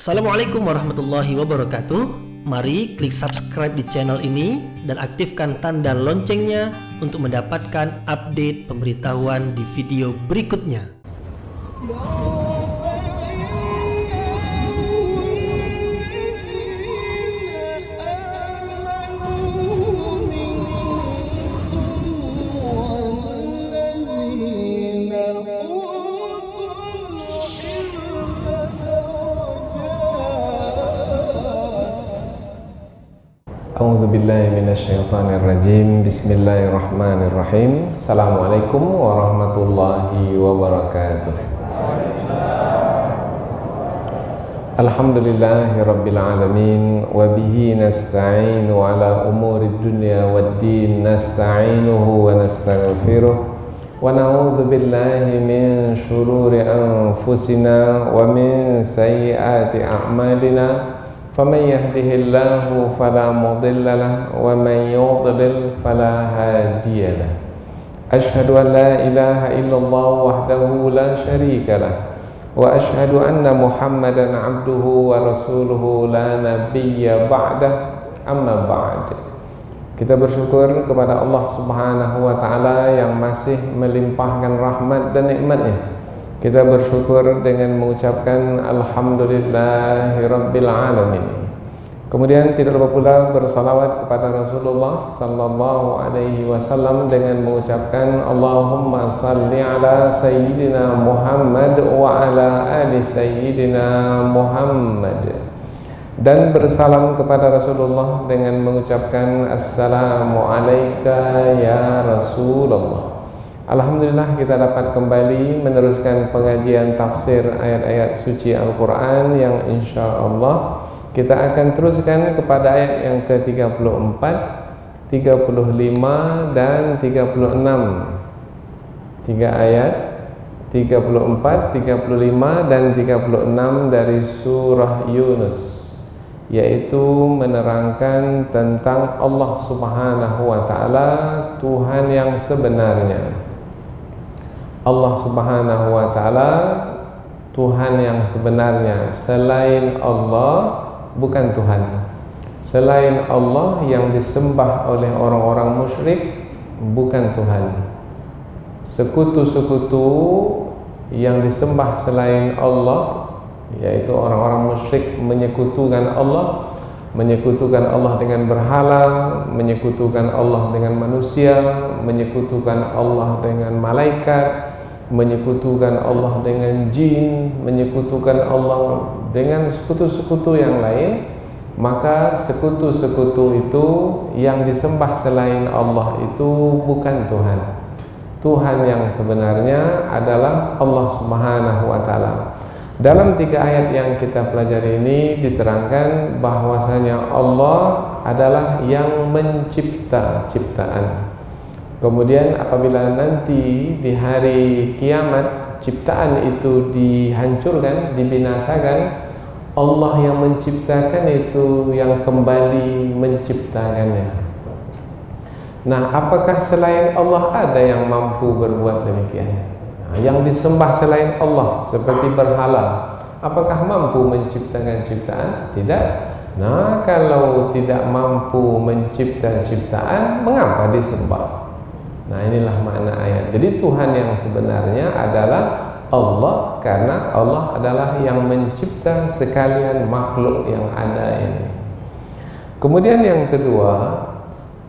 Assalamualaikum warahmatullahi wabarakatuh. Mari klik subscribe di channel ini dan aktifkan tanda loncengnya untuk mendapatkan update pemberitahuan di video berikutnya. A'udzu billahi minasyaitonir rajim. Bismillahirrahmanirrahim. Assalamualaikum warahmatullahi wabarakatuh. Alhamdulillahi rabbil alamin wa bihi nasta'inu ala umurid dunya waddin. Nasta'inuhu wa nastaghfiruh wa na'udzu billahi min shururi anfusina wa min sayyiati a'malina. فمن يهده الله فلا مضل له ومن يضلل فلا هادي له أشهد أن لا إله إلا الله وحده لا شريك له وأشهد أن محمدا عبده ورسوله لا نبي بعده أما بعد. Kita bersyukur kepada Allah Subhanahu wa taala yang masih melimpahkan rahmat dan nikmat-Nya. Kita bersyukur dengan mengucapkan Alhamdulillahirabbil alamin. Kemudian tidak lupa pula bersalawat kepada Rasulullah sallallahu alaihi wasallam dengan mengucapkan Allahumma salli ala sayyidina Muhammad wa ala ali sayyidina Muhammad. Dan bersalam kepada Rasulullah dengan mengucapkan Assalamu alayka ya Rasulullah. Alhamdulillah kita dapat kembali meneruskan pengajian tafsir ayat-ayat suci Al-Quran yang insya Allah kita akan teruskan kepada ayat yang ke-34, 35 dan 36. 3 ayat 34, 35 dan 36 dari surah Yunus, yaitu menerangkan tentang Allah Subhanahu wa taala, Tuhan yang sebenarnya. Allah Subhanahu wa taala Tuhan yang sebenarnya. Selain Allah bukan Tuhan. Selain Allah yang disembah oleh orang-orang musyrik bukan Tuhan. Sekutu-sekutu yang disembah selain Allah, yaitu orang-orang musyrik menyekutukan Allah, menyekutukan Allah dengan berhala, menyekutukan Allah dengan manusia, menyekutukan Allah dengan malaikat, menyekutukan Allah dengan jin, menyekutukan Allah dengan sekutu-sekutu yang lain. Maka sekutu-sekutu itu yang disembah selain Allah itu bukan Tuhan. Tuhan yang sebenarnya adalah Allah Subhanahu wa taala. Dalam 3 ayat yang kita pelajari ini diterangkan bahwasanya Allah adalah yang mencipta ciptaan. Kemudian apabila nanti di hari kiamat ciptaan itu dihancurkan, dibinasakan, Allah yang menciptakan itu yang kembali menciptakannya. Nah, apakah selain Allah ada yang mampu berbuat demikian? Yang disembah selain Allah seperti berhala, apakah mampu menciptakan ciptaan? Tidak. Nah, kalau tidak mampu mencipta ciptaan, mengapa disembah? Nah, inilah makna ayat. Jadi Tuhan yang sebenarnya adalah Allah, karena Allah adalah yang mencipta sekalian makhluk yang ada ini. Kemudian yang kedua,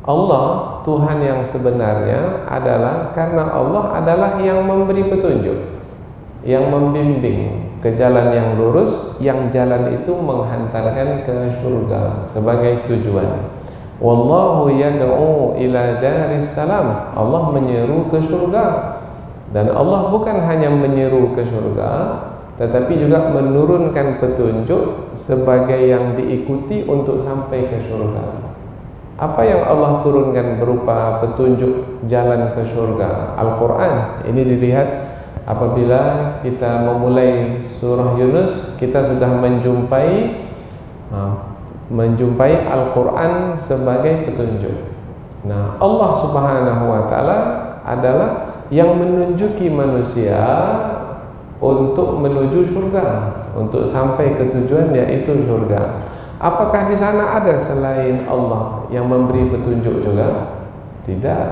Allah Tuhan yang sebenarnya adalah karena Allah adalah yang memberi petunjuk, yang membimbing ke jalan yang lurus, yang jalan itu menghantarkan ke surga sebagai tujuan. Wallahu yad'u ila daris salam. Allah menyeru ke surga. Dan Allah bukan hanya menyeru ke surga, tetapi juga menurunkan petunjuk sebagai yang diikuti untuk sampai ke surga. Apa yang Allah turunkan berupa petunjuk jalan ke surga? Al-Quran. Ini dilihat apabila kita memulai surah Yunus, kita sudah menjumpai Al-Quran sebagai petunjuk. Nah, Allah Subhanahu wa taala adalah yang menunjuki manusia untuk menuju surga. untuk sampai ke tujuan yaitu surga. Apakah di sana ada selain Allah yang memberi petunjuk juga? Tidak.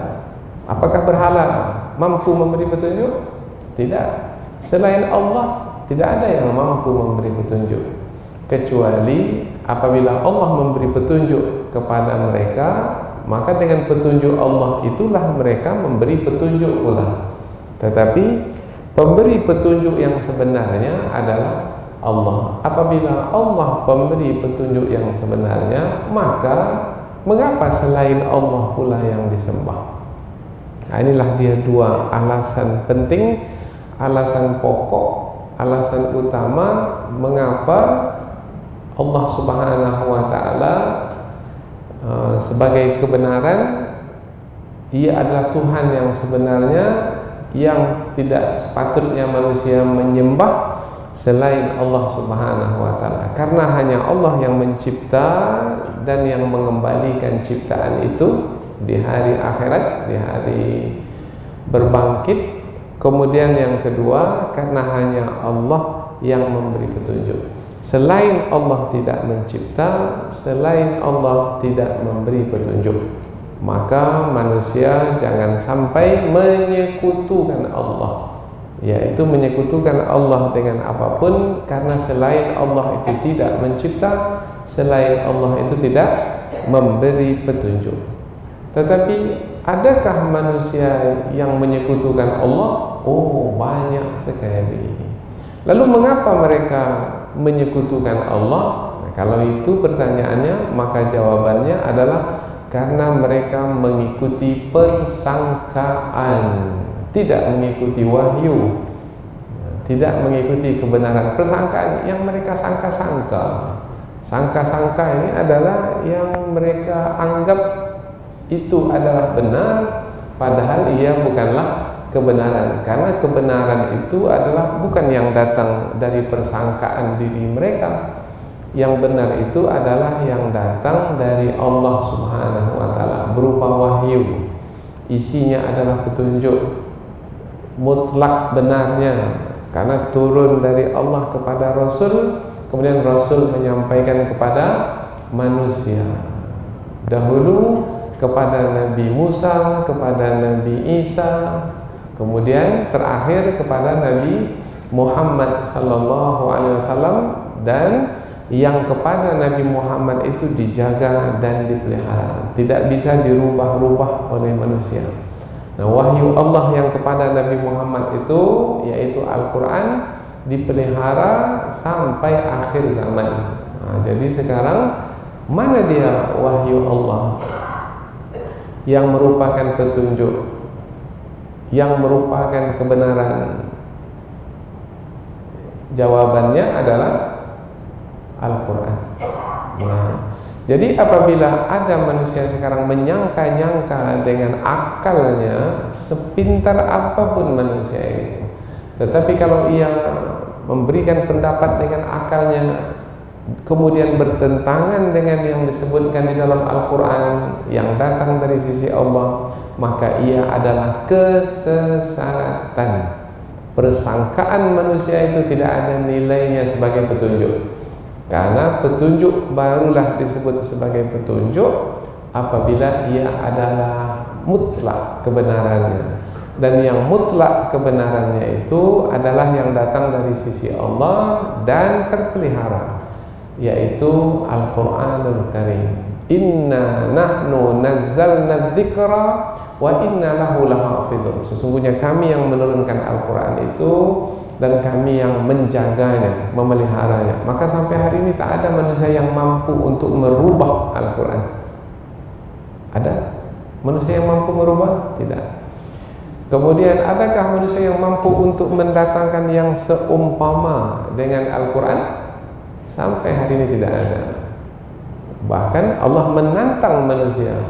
Apakah berhala mampu memberi petunjuk? Tidak. Selain Allah tidak ada yang mampu memberi petunjuk, kecuali apabila Allah memberi petunjuk kepada mereka, maka dengan petunjuk Allah itulah mereka memberi petunjuk pula. Tetapi pemberi petunjuk yang sebenarnya adalah Allah. Apabila Allah pemberi petunjuk yang sebenarnya, maka mengapa selain Allah pula yang disembah? Nah, inilah dia dua alasan penting, alasan pokok, alasan utama mengapa Allah Subhanahu wa taala sebagai kebenaran, Ia adalah Tuhan yang sebenarnya, yang tidak sepatutnya manusia menyembah selain Allah Subhanahu wa taala. Karena hanya Allah yang mencipta dan yang mengembalikan ciptaan itu di hari akhirat, di hari berbangkit. Kemudian yang kedua, karena hanya Allah yang memberi petunjuk. Selain Allah tidak mencipta, selain Allah tidak memberi petunjuk. Maka manusia jangan sampai menyekutukan Allah, yaitu menyekutukan Allah dengan apapun, karena selain Allah itu tidak mencipta, selain Allah itu tidak memberi petunjuk. Tetapi adakah manusia yang menyekutukan Allah? Oh, banyak sekali. Lalu mengapa mereka menyekutukan Allah? Nah, kalau itu pertanyaannya, maka jawabannya adalah karena mereka mengikuti persangkaan, tidak mengikuti wahyu, tidak mengikuti kebenaran. Persangkaan yang mereka sangka-sangka. Sangka-sangka ini adalah yang mereka anggap itu adalah benar, padahal ia bukanlah kebenaran. Karena kebenaran itu adalah bukan yang datang dari persangkaan diri mereka. Yang benar itu adalah yang datang dari Allah Subhanahu wa taala berupa wahyu. Isinya adalah petunjuk mutlak benarnya, karena turun dari Allah kepada Rasul, kemudian Rasul menyampaikan kepada manusia. Dahulu kepada Nabi Musa, kepada Nabi Isa, kemudian terakhir kepada Nabi Muhammad sallallahu alaihi wasallam, dan yang kepada Nabi Muhammad itu dijaga dan dipelihara, tidak bisa dirubah-rubah oleh manusia. Nah, wahyu Allah yang kepada Nabi Muhammad itu, yaitu Al-Quran, dipelihara sampai akhir zaman. Nah, jadi sekarang mana dia wahyu Allah yang merupakan petunjuk, yang merupakan kebenaran? Jawabannya adalah Al-Quran. Nah, jadi apabila ada manusia sekarang menyangka-nyangka dengan akalnya, sepintar apapun manusia itu, tetapi kalau ia memberikan pendapat dengan akalnya, kemudian bertentangan dengan yang disebutkan di dalam Al-Quran yang datang dari sisi Allah, maka ia adalah kesesatan. Persangkaan manusia itu tidak ada nilainya sebagai petunjuk. Karena petunjuk barulah disebut sebagai petunjuk apabila ia adalah mutlak kebenarannya. Dan yang mutlak kebenarannya itu adalah yang datang dari sisi Allah dan terpelihara, yaitu Al-Quranul Karim. Inna nahnu nazzalna dzikra wa inna lahu lahafidhun. Sesungguhnya kami yang menurunkan Al-Quran itu, dan kami yang menjaganya, memeliharanya. Maka sampai hari ini tak ada manusia yang mampu untuk merubah Al-Quran. Ada manusia yang mampu merubah? Tidak. Kemudian adakah manusia yang mampu untuk mendatangkan yang seumpama dengan Al-Quran? Sampai hari ini tidak ada. Bahkan Allah menantang manusia,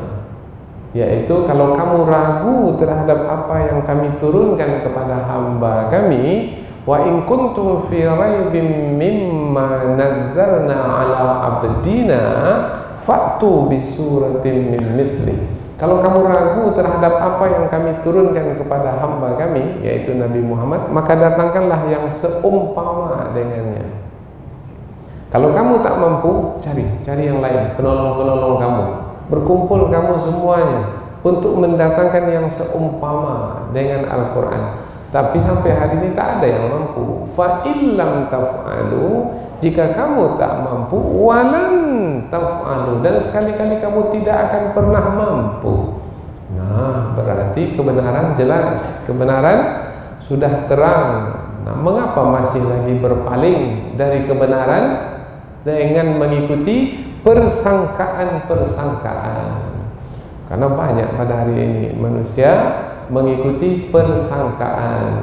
yaitu kalau kamu ragu terhadap apa yang kami turunkan kepada hamba kami, wa in kuntum fi raibim mimma nazzalna ala abdina fa'tu bi suratin min mithli. Kalau kamu ragu terhadap apa yang kami turunkan kepada hamba kami, yaitu Nabi Muhammad, maka datangkanlah yang seumpama dengannya. Kalau kamu tak mampu, cari yang lain, penolong-penolong kamu. Berkumpul kamu semuanya untuk mendatangkan yang seumpama dengan Al-Quran. Tapi sampai hari ini tak ada yang mampu. Fa illam taf'alu, jika kamu tak mampu, walan taf'alu, dan sekali-kali kamu tidak akan pernah mampu. Nah, berarti kebenaran jelas, kebenaran sudah terang. Nah, mengapa masih lagi berpaling dari kebenaran dengan mengikuti persangkaan-persangkaan? Karena banyak pada hari ini manusia mengikuti persangkaan.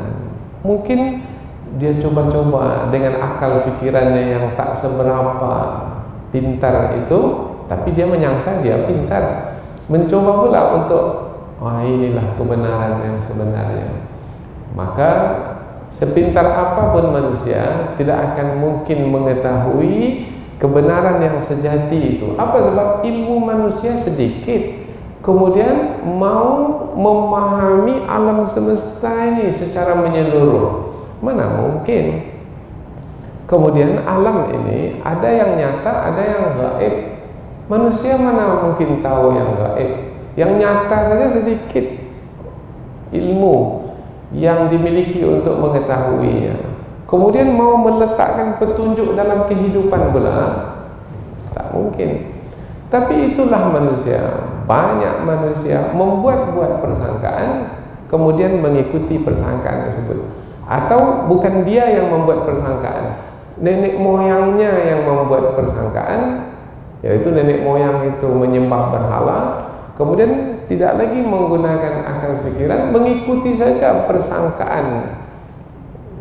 Mungkin dia coba-coba dengan akal pikirannya yang tak seberapa pintar itu, tapi dia menyangka dia pintar. Mencoba pula untuk, inilah kebenaran yang sebenarnya. Maka sepintar apapun manusia tidak akan mungkin mengetahui kebenaran yang sejati itu. Apa sebab? Ilmu manusia sedikit, kemudian mau memahami alam semesta ini secara menyeluruh, mana mungkin. Kemudian alam ini ada yang nyata, ada yang gaib. Manusia mana mungkin tahu yang gaib? Yang nyata saja sedikit ilmu yang dimiliki untuk mengetahuinya. Kemudian mau meletakkan petunjuk dalam kehidupan pula, tak mungkin. Tapi itulah manusia. Banyak manusia membuat-buat persangkaan, kemudian mengikuti persangkaan tersebut. Atau bukan dia yang membuat persangkaan, nenek moyangnya yang membuat persangkaan, yaitu nenek moyang itu menyembah berhala, kemudian tidak lagi menggunakan akal pikiran, mengikuti saja persangkaan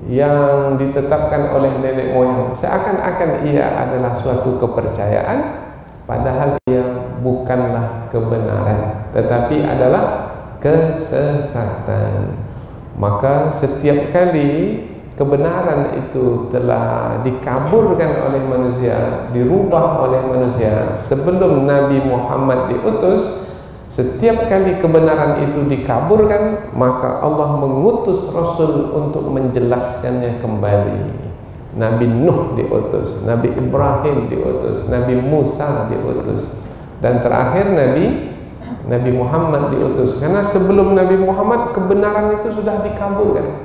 yang ditetapkan oleh nenek moyang, seakan-akan ia adalah suatu kepercayaan, padahal ia bukanlah kebenaran, tetapi adalah kesesatan. Maka setiap kali kebenaran itu telah dikaburkan oleh manusia, dirubah oleh manusia sebelum Nabi Muhammad diutus, setiap kali kebenaran itu dikaburkan, maka Allah mengutus Rasul untuk menjelaskannya kembali. Nabi Nuh diutus, Nabi Ibrahim diutus, Nabi Musa diutus, dan terakhir Nabi Muhammad diutus. Karena sebelum Nabi Muhammad kebenaran itu sudah dikaburkan,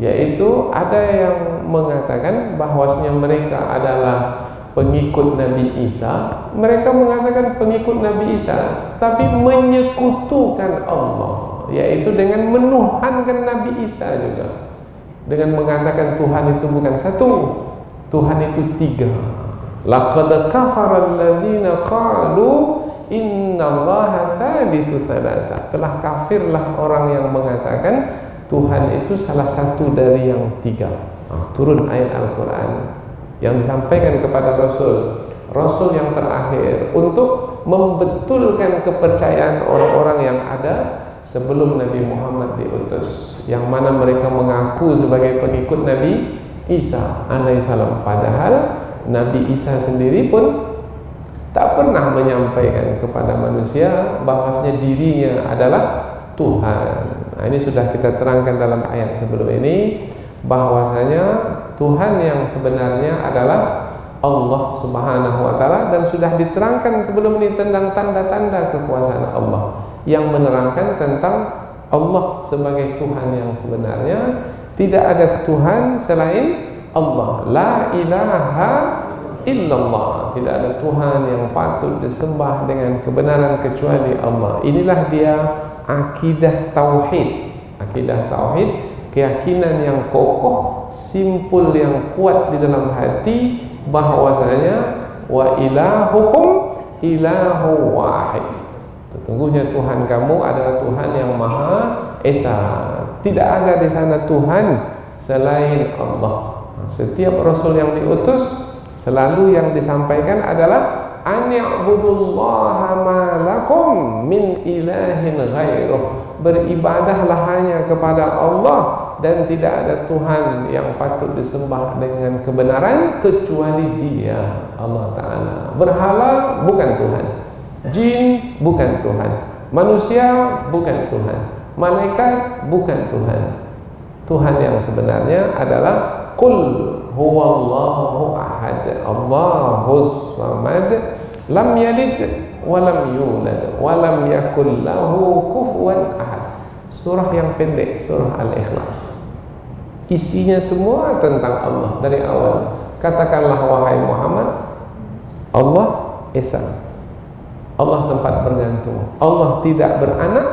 yaitu ada yang mengatakan bahwasanya mereka adalah pengikut Nabi Isa. Mereka mengatakan pengikut Nabi Isa, tapi menyekutukan Allah, yaitu dengan menuhankan Nabi Isa juga, dengan mengatakan Tuhan itu bukan satu, Tuhan itu tiga. Laqad kafara alladziina qalu innallaha tsalitsu tsalatsa. Telah kafirlah orang yang mengatakan Tuhan itu salah satu dari yang tiga. Turun ayat Al-Quran yang disampaikan kepada Rasul yang terakhir untuk membetulkan kepercayaan orang-orang yang ada sebelum Nabi Muhammad diutus, yang mana mereka mengaku sebagai pengikut Nabi Isa alaihissalam, padahal Nabi Isa sendiri pun tak pernah menyampaikan kepada manusia bahwasanya dirinya adalah Tuhan. Nah, ini sudah kita terangkan dalam ayat sebelum ini, bahwasanya Tuhan yang sebenarnya adalah Allah Subhanahu wa taala, dan sudah diterangkan sebelum ini tentang tanda-tanda kekuasaan Allah yang menerangkan tentang Allah sebagai Tuhan yang sebenarnya. Tidak ada Tuhan selain Allah. La ilaha illallah. Tidak ada Tuhan yang patut disembah dengan kebenaran kecuali Allah. Inilah dia akidah tauhid. Akidah tauhid, keyakinan yang kokoh, simpul yang kuat di dalam hati, bahwasanya wa ilahukum ilahu wahid. Sesungguhnya Tuhan kamu adalah Tuhan yang Maha Esa. Tidak ada di sana Tuhan selain Allah. Setiap Rasul yang diutus selalu yang disampaikan adalah ani'budullaha ma lakum min ilahin ghairuh. Beribadahlah hanya kepada Allah dan tidak ada Tuhan yang patut disembah dengan kebenaran kecuali Dia, Allah Ta'ala. Berhala bukan Tuhan, jin bukan Tuhan, manusia bukan Tuhan, malaikat bukan Tuhan. Tuhan yang sebenarnya adalah Qul huwallahu ahad. ahad. Allahus samad, lam yalid wa lam yulad wa lam yakul lahu kufuwan ahad. Surah yang pendek, surah Al-Ikhlas. Isinya semua tentang Allah dari awal. Katakanlah wahai Muhammad, Allah Esa, Allah tempat bergantung, Allah tidak beranak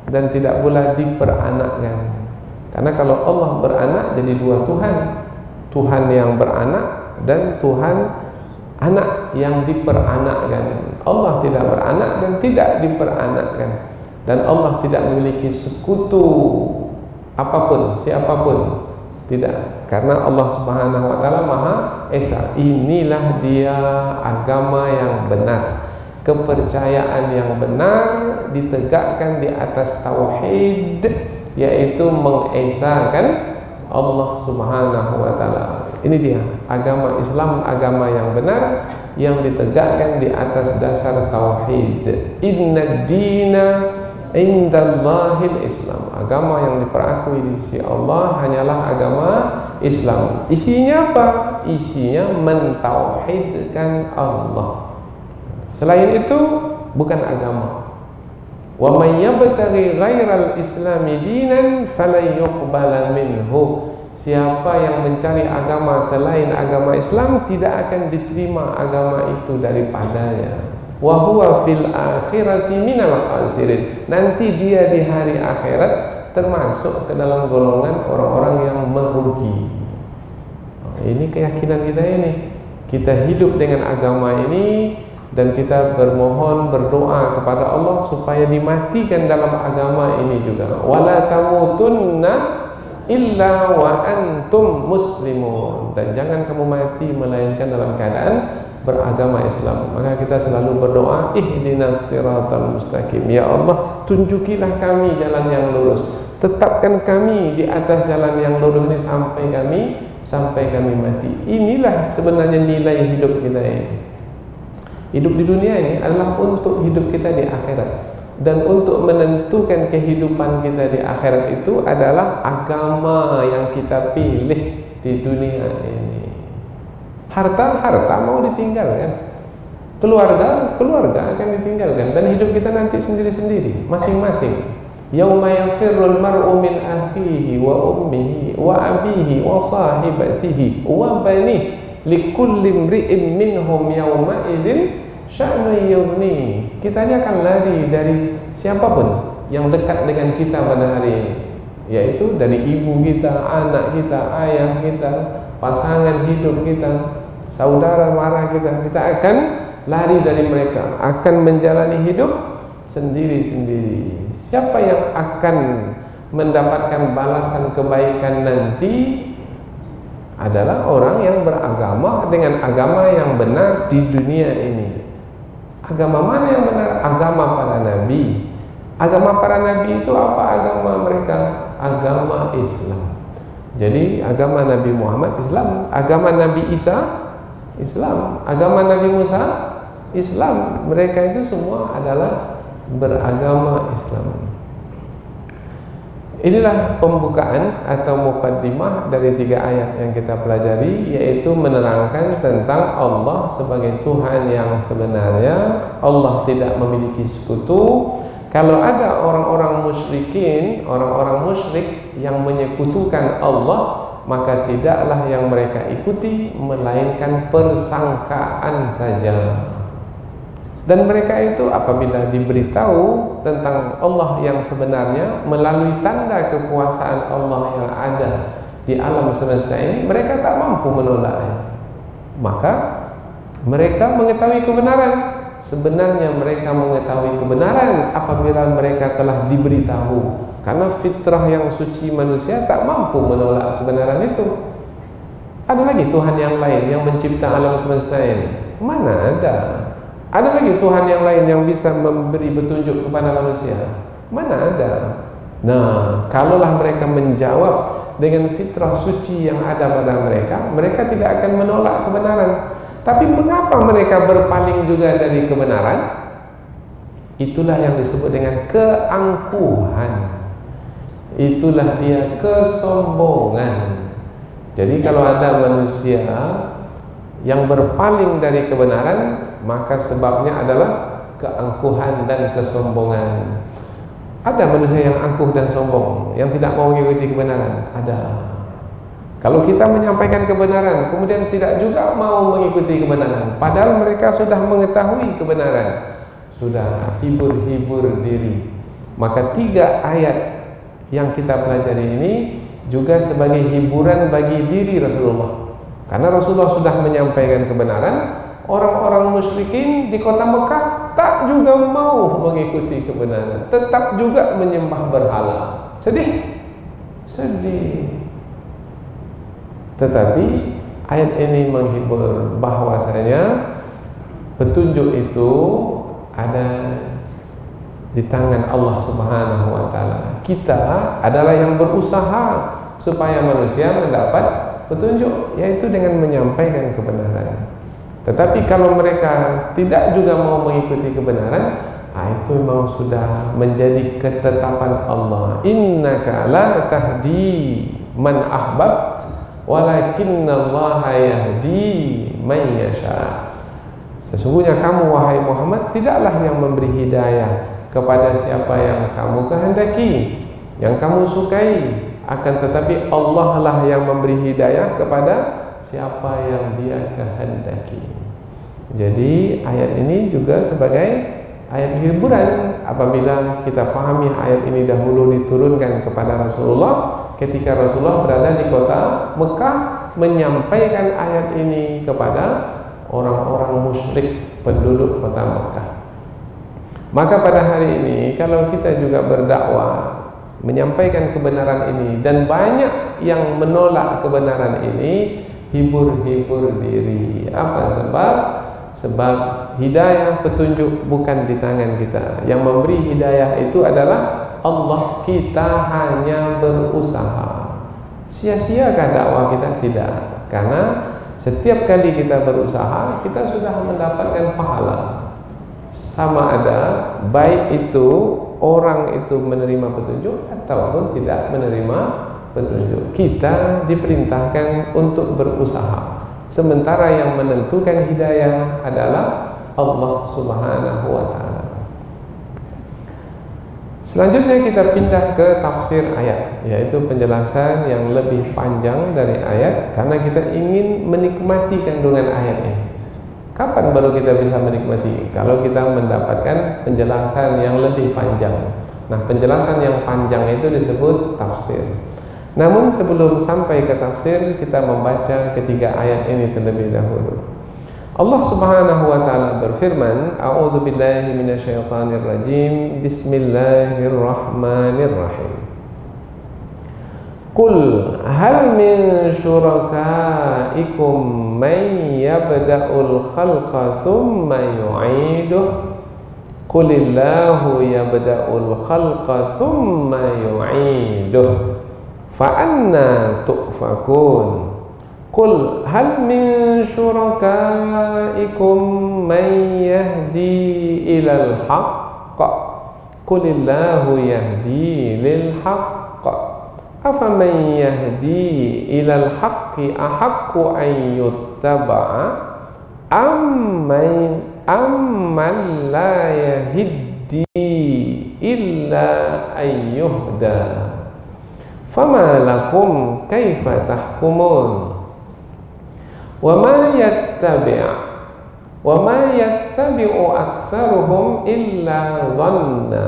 dan tidak pula diperanakkan. Karena kalau Allah beranak jadi dua Tuhan, Tuhan yang beranak dan Tuhan anak yang diperanakkan. Allah tidak beranak dan tidak diperanakkan, dan Allah tidak memiliki sekutu apapun, siapapun, tidak. Karena Allah Subhanahu wa taala Maha Esa. Inilah dia agama yang benar, kepercayaan yang benar ditegakkan di atas tauhid, yaitu mengesakan Allah Subhanahu wa taala. Ini dia agama Islam, agama yang benar yang ditegakkan di atas dasar tauhid. Inna dina indallahil Islam. Agama yang diperakui di sisi Allah hanyalah agama Islam. Isinya apa? Isinya mentauhidkan Allah. Selain itu bukan agama. Wa may yabtaghi ghairal islami dinan falan yuqbala minhu. Siapa yang mencari agama selain agama Islam, tidak akan diterima agama itu daripadanya. Wa huwa fil akhirati minal khasirin. Nanti dia di hari akhirat termasuk ke dalam golongan orang-orang yang merugi. Ini keyakinan kita ini. Kita hidup dengan agama ini dan kita bermohon, berdoa kepada Allah supaya dimatikan dalam agama ini juga. Wala tamutunna illa wa antum muslimun. Dan jangan kamu mati melainkan dalam keadaan beragama Islam. Maka kita selalu berdoa, ihdinas siratal mustaqim. Ya Allah, tunjukilah kami jalan yang lurus. Tetapkan kami di atas jalan yang lurus ini sampai kami mati. Inilah sebenarnya nilai hidup kita ini. Hidup di dunia ini adalah untuk hidup kita di akhirat, dan untuk menentukan kehidupan kita di akhirat itu adalah agama yang kita pilih di dunia ini. Harta mau ditinggalkan, keluarga akan ditinggalkan, dan hidup kita nanti sendiri-sendiri, masing-masing. Yauma yafirrul mar'u min akhihi wa ummihi wa abihi wa sahibatihi wa banihi likulli imri'in minhum yawma idzin sya'nun yughni. Kita ini akan lari dari siapapun yang dekat dengan kita pada hari ini, yaitu dari ibu kita, anak kita, ayah kita, pasangan hidup kita, saudara mara kita. Kita akan lari dari mereka, akan menjalani hidup sendiri-sendiri. Siapa yang akan mendapatkan balasan kebaikan nanti adalah orang yang beragama dengan agama yang benar di dunia ini. Agama mana yang benar? Agama para nabi. Agama para nabi itu apa agama mereka? Agama Islam. Jadi agama Nabi Muhammad Islam, agama Nabi Isa Islam, agama Nabi Musa Islam. Mereka itu semua adalah beragama Islam. Inilah pembukaan atau mukaddimah dari 3 ayat yang kita pelajari, yaitu menerangkan tentang Allah sebagai Tuhan yang sebenarnya. Allah tidak memiliki sekutu. Kalau ada orang-orang musyrikin, orang-orang musyrik yang menyekutukan Allah, maka tidaklah yang mereka ikuti melainkan persangkaan saja. Dan mereka itu apabila diberitahu tentang Allah yang sebenarnya melalui tanda kekuasaan Allah yang ada di alam semesta ini, mereka tak mampu menolaknya. Maka mereka mengetahui kebenaran. Sebenarnya mereka mengetahui kebenaran apabila mereka telah diberitahu. Karena fitrah yang suci manusia tak mampu menolak kebenaran itu. Ada lagi Tuhan yang lain yang mencipta alam semesta ini? Mana ada? Ada lagi Tuhan yang lain yang bisa memberi petunjuk kepada manusia? Mana ada? Nah, kalaulah mereka menjawab dengan fitrah suci yang ada pada mereka, mereka tidak akan menolak kebenaran. Tapi mengapa mereka berpaling juga dari kebenaran? Itulah yang disebut dengan keangkuhan. Itulah dia kesombongan. Jadi kalau ada manusia yang berpaling dari kebenaran, maka sebabnya adalah keangkuhan dan kesombongan. Ada manusia yang angkuh dan sombong, yang tidak mau mengikuti kebenaran. Ada. Kalau kita menyampaikan kebenaran, kemudian tidak juga mau mengikuti kebenaran, padahal mereka sudah mengetahui kebenaran, sudah hibur-hibur diri. Maka 3 ayat yang kita pelajari ini juga sebagai hiburan bagi diri Rasulullah. Karena Rasulullah sudah menyampaikan kebenaran, orang-orang musyrikin di kota Mekah tak juga mau mengikuti kebenaran, tetap juga menyembah berhala. Sedih? Sedih. Tetapi ayat ini menghibur bahwasanya petunjuk itu ada di tangan Allah Subhanahu wa taala. Kita adalah yang berusaha supaya manusia mendapat petunjuk, yaitu dengan menyampaikan kebenaran. Tetapi kalau mereka tidak juga mau mengikuti kebenaran, itu memang sudah menjadi ketetapan Allah. Innaka la tahdi man ahbabt walakinnallaha yahdi man yasha. Sesungguhnya kamu wahai Muhammad tidaklah yang memberi hidayah kepada siapa yang kamu kehendaki, yang kamu sukai, akan tetapi Allah lah yang memberi hidayah kepada siapa yang Dia kehendaki. Jadi ayat ini juga sebagai ayat hiburan apabila kita fahami ayat ini dahulu diturunkan kepada Rasulullah ketika Rasulullah berada di kota Mekah, menyampaikan ayat ini kepada orang-orang musyrik penduduk kota Mekah. Maka pada hari ini kalau kita juga berdakwah menyampaikan kebenaran ini dan banyak yang menolak kebenaran ini, hibur-hibur diri. Apa sebab? Sebab hidayah petunjuk bukan di tangan kita. Yang memberi hidayah itu adalah Allah. Kita hanya berusaha. Sia-siakah dakwah kita? Tidak. Karena setiap kali kita berusaha, kita sudah mendapatkan pahala. Sama ada baik itu orang itu menerima petunjuk ataupun tidak menerima petunjuk. Kita diperintahkan untuk berusaha. Sementara yang menentukan hidayah adalah Allah Subhanahu wa taala. Selanjutnya kita pindah ke tafsir ayat, yaitu penjelasan yang lebih panjang dari ayat karena kita ingin menikmati kandungan ayat ini. Kapan baru kita bisa menikmati? Kalau kita mendapatkan penjelasan yang lebih panjang. Nah, penjelasan yang panjang itu disebut tafsir. Namun sebelum sampai ke tafsir, kita membaca ketiga ayat ini terlebih dahulu. Allah Subhanahu wa taala berfirman, A'udzu billahi minasyaitonir rajim. Bismillahirrahmanirrahim. Qul hal min syurakaikum man yabda'ul khalqa thumma yu'iduh. Qulillahu yabda'ul khalqa thumma yu'iduh. Fa anna tu'fakun. Qul hal min syurakaikum man yahdi ilal haqq. Qulillahu yahdi lil haqq. Afaman yahdi ilal haqqi ahaqqu an yuttaba'a amman la yahdi illa an yuhda. Fama lakum kaifa tahkumun. Wa ma yattabi'u aktsaruhum illa dhanna.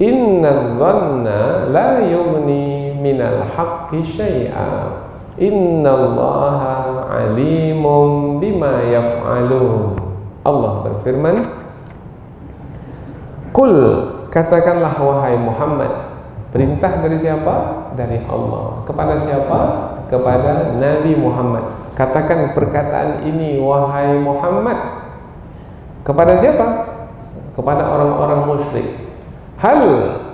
Inna dhanna la yughni minal haqqi syai'a. Innallaha alimun bima yaf'alun. Allah berfirman, Qul, katakanlah wahai Muhammad. Perintah dari siapa? Dari Allah. Kepada siapa? Kepada Nabi Muhammad. Katakan perkataan ini wahai Muhammad. Kepada siapa? Kepada orang-orang musyrik. Hal,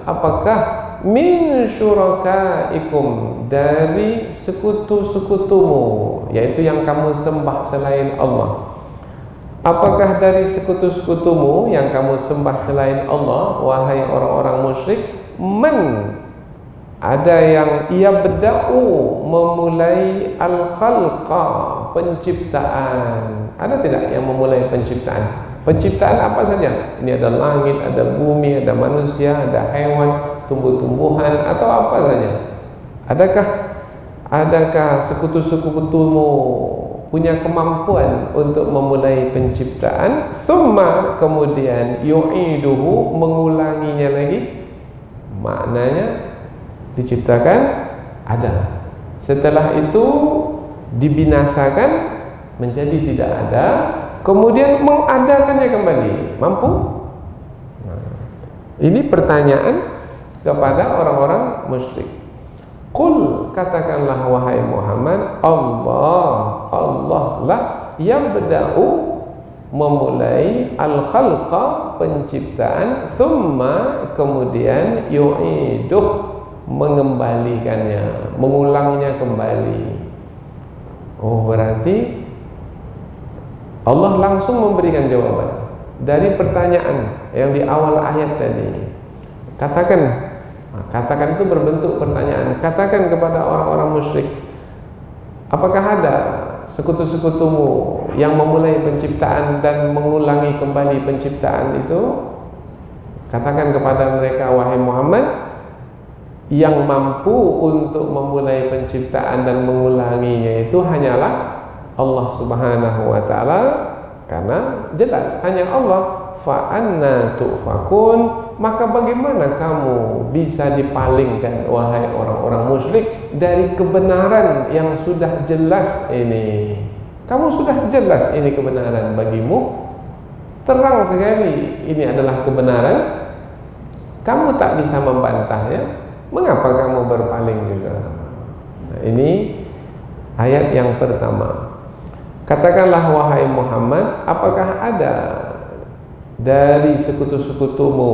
apakah min syurakaikum, dari sekutu-sekutumu, yaitu yang kamu sembah selain Allah. Apakah dari sekutu-sekutumu yang kamu sembah selain Allah, wahai orang-orang musyrik, man, ada yang ia beda'u, memulai al-khalqa, penciptaan. Ada tidak yang memulai penciptaan? Penciptaan apa saja? Ini ada langit, ada bumi, ada manusia, ada hewan, tumbuh-tumbuhan, atau apa saja? Adakah sekutu-sekutumu punya kemampuan untuk memulai penciptaan? Summa, kemudian yu'iduhu, mengulanginya lagi. Maknanya diciptakan ada, setelah itu dibinasakan menjadi tidak ada, kemudian mengadakannya kembali. Mampu? Nah, ini pertanyaan kepada orang-orang musyrik. Qul, katakanlah wahai Muhammad, Allah lah yang berda'u, memulai al-khalqa, penciptaan, thumma, kemudian yu'iduh, mengembalikannya, mengulangnya kembali. Oh, berarti Allah langsung memberikan jawaban dari pertanyaan yang di awal ayat tadi. Katakan itu berbentuk pertanyaan. Katakan kepada orang-orang musyrik, apakah ada sekutu-sekutumu yang memulai penciptaan dan mengulangi kembali penciptaan itu? Katakan kepada mereka, wahai Muhammad, yang mampu untuk memulai penciptaan dan mengulanginya itu hanyalah Allah Subhanahu wa ta'ala, karena jelas hanya Allah. Fa anna tu'fakun, maka bagaimana kamu bisa dipalingkan wahai orang-orang musyrik dari kebenaran yang sudah jelas ini? Kamu sudah jelas ini kebenaran bagimu, terang sekali ini adalah kebenaran, kamu tak bisa membantahnya, mengapa kamu berpaling juga? Nah, ini ayat yang pertama. Katakanlah wahai Muhammad, apakah ada dari sekutu-sekutumu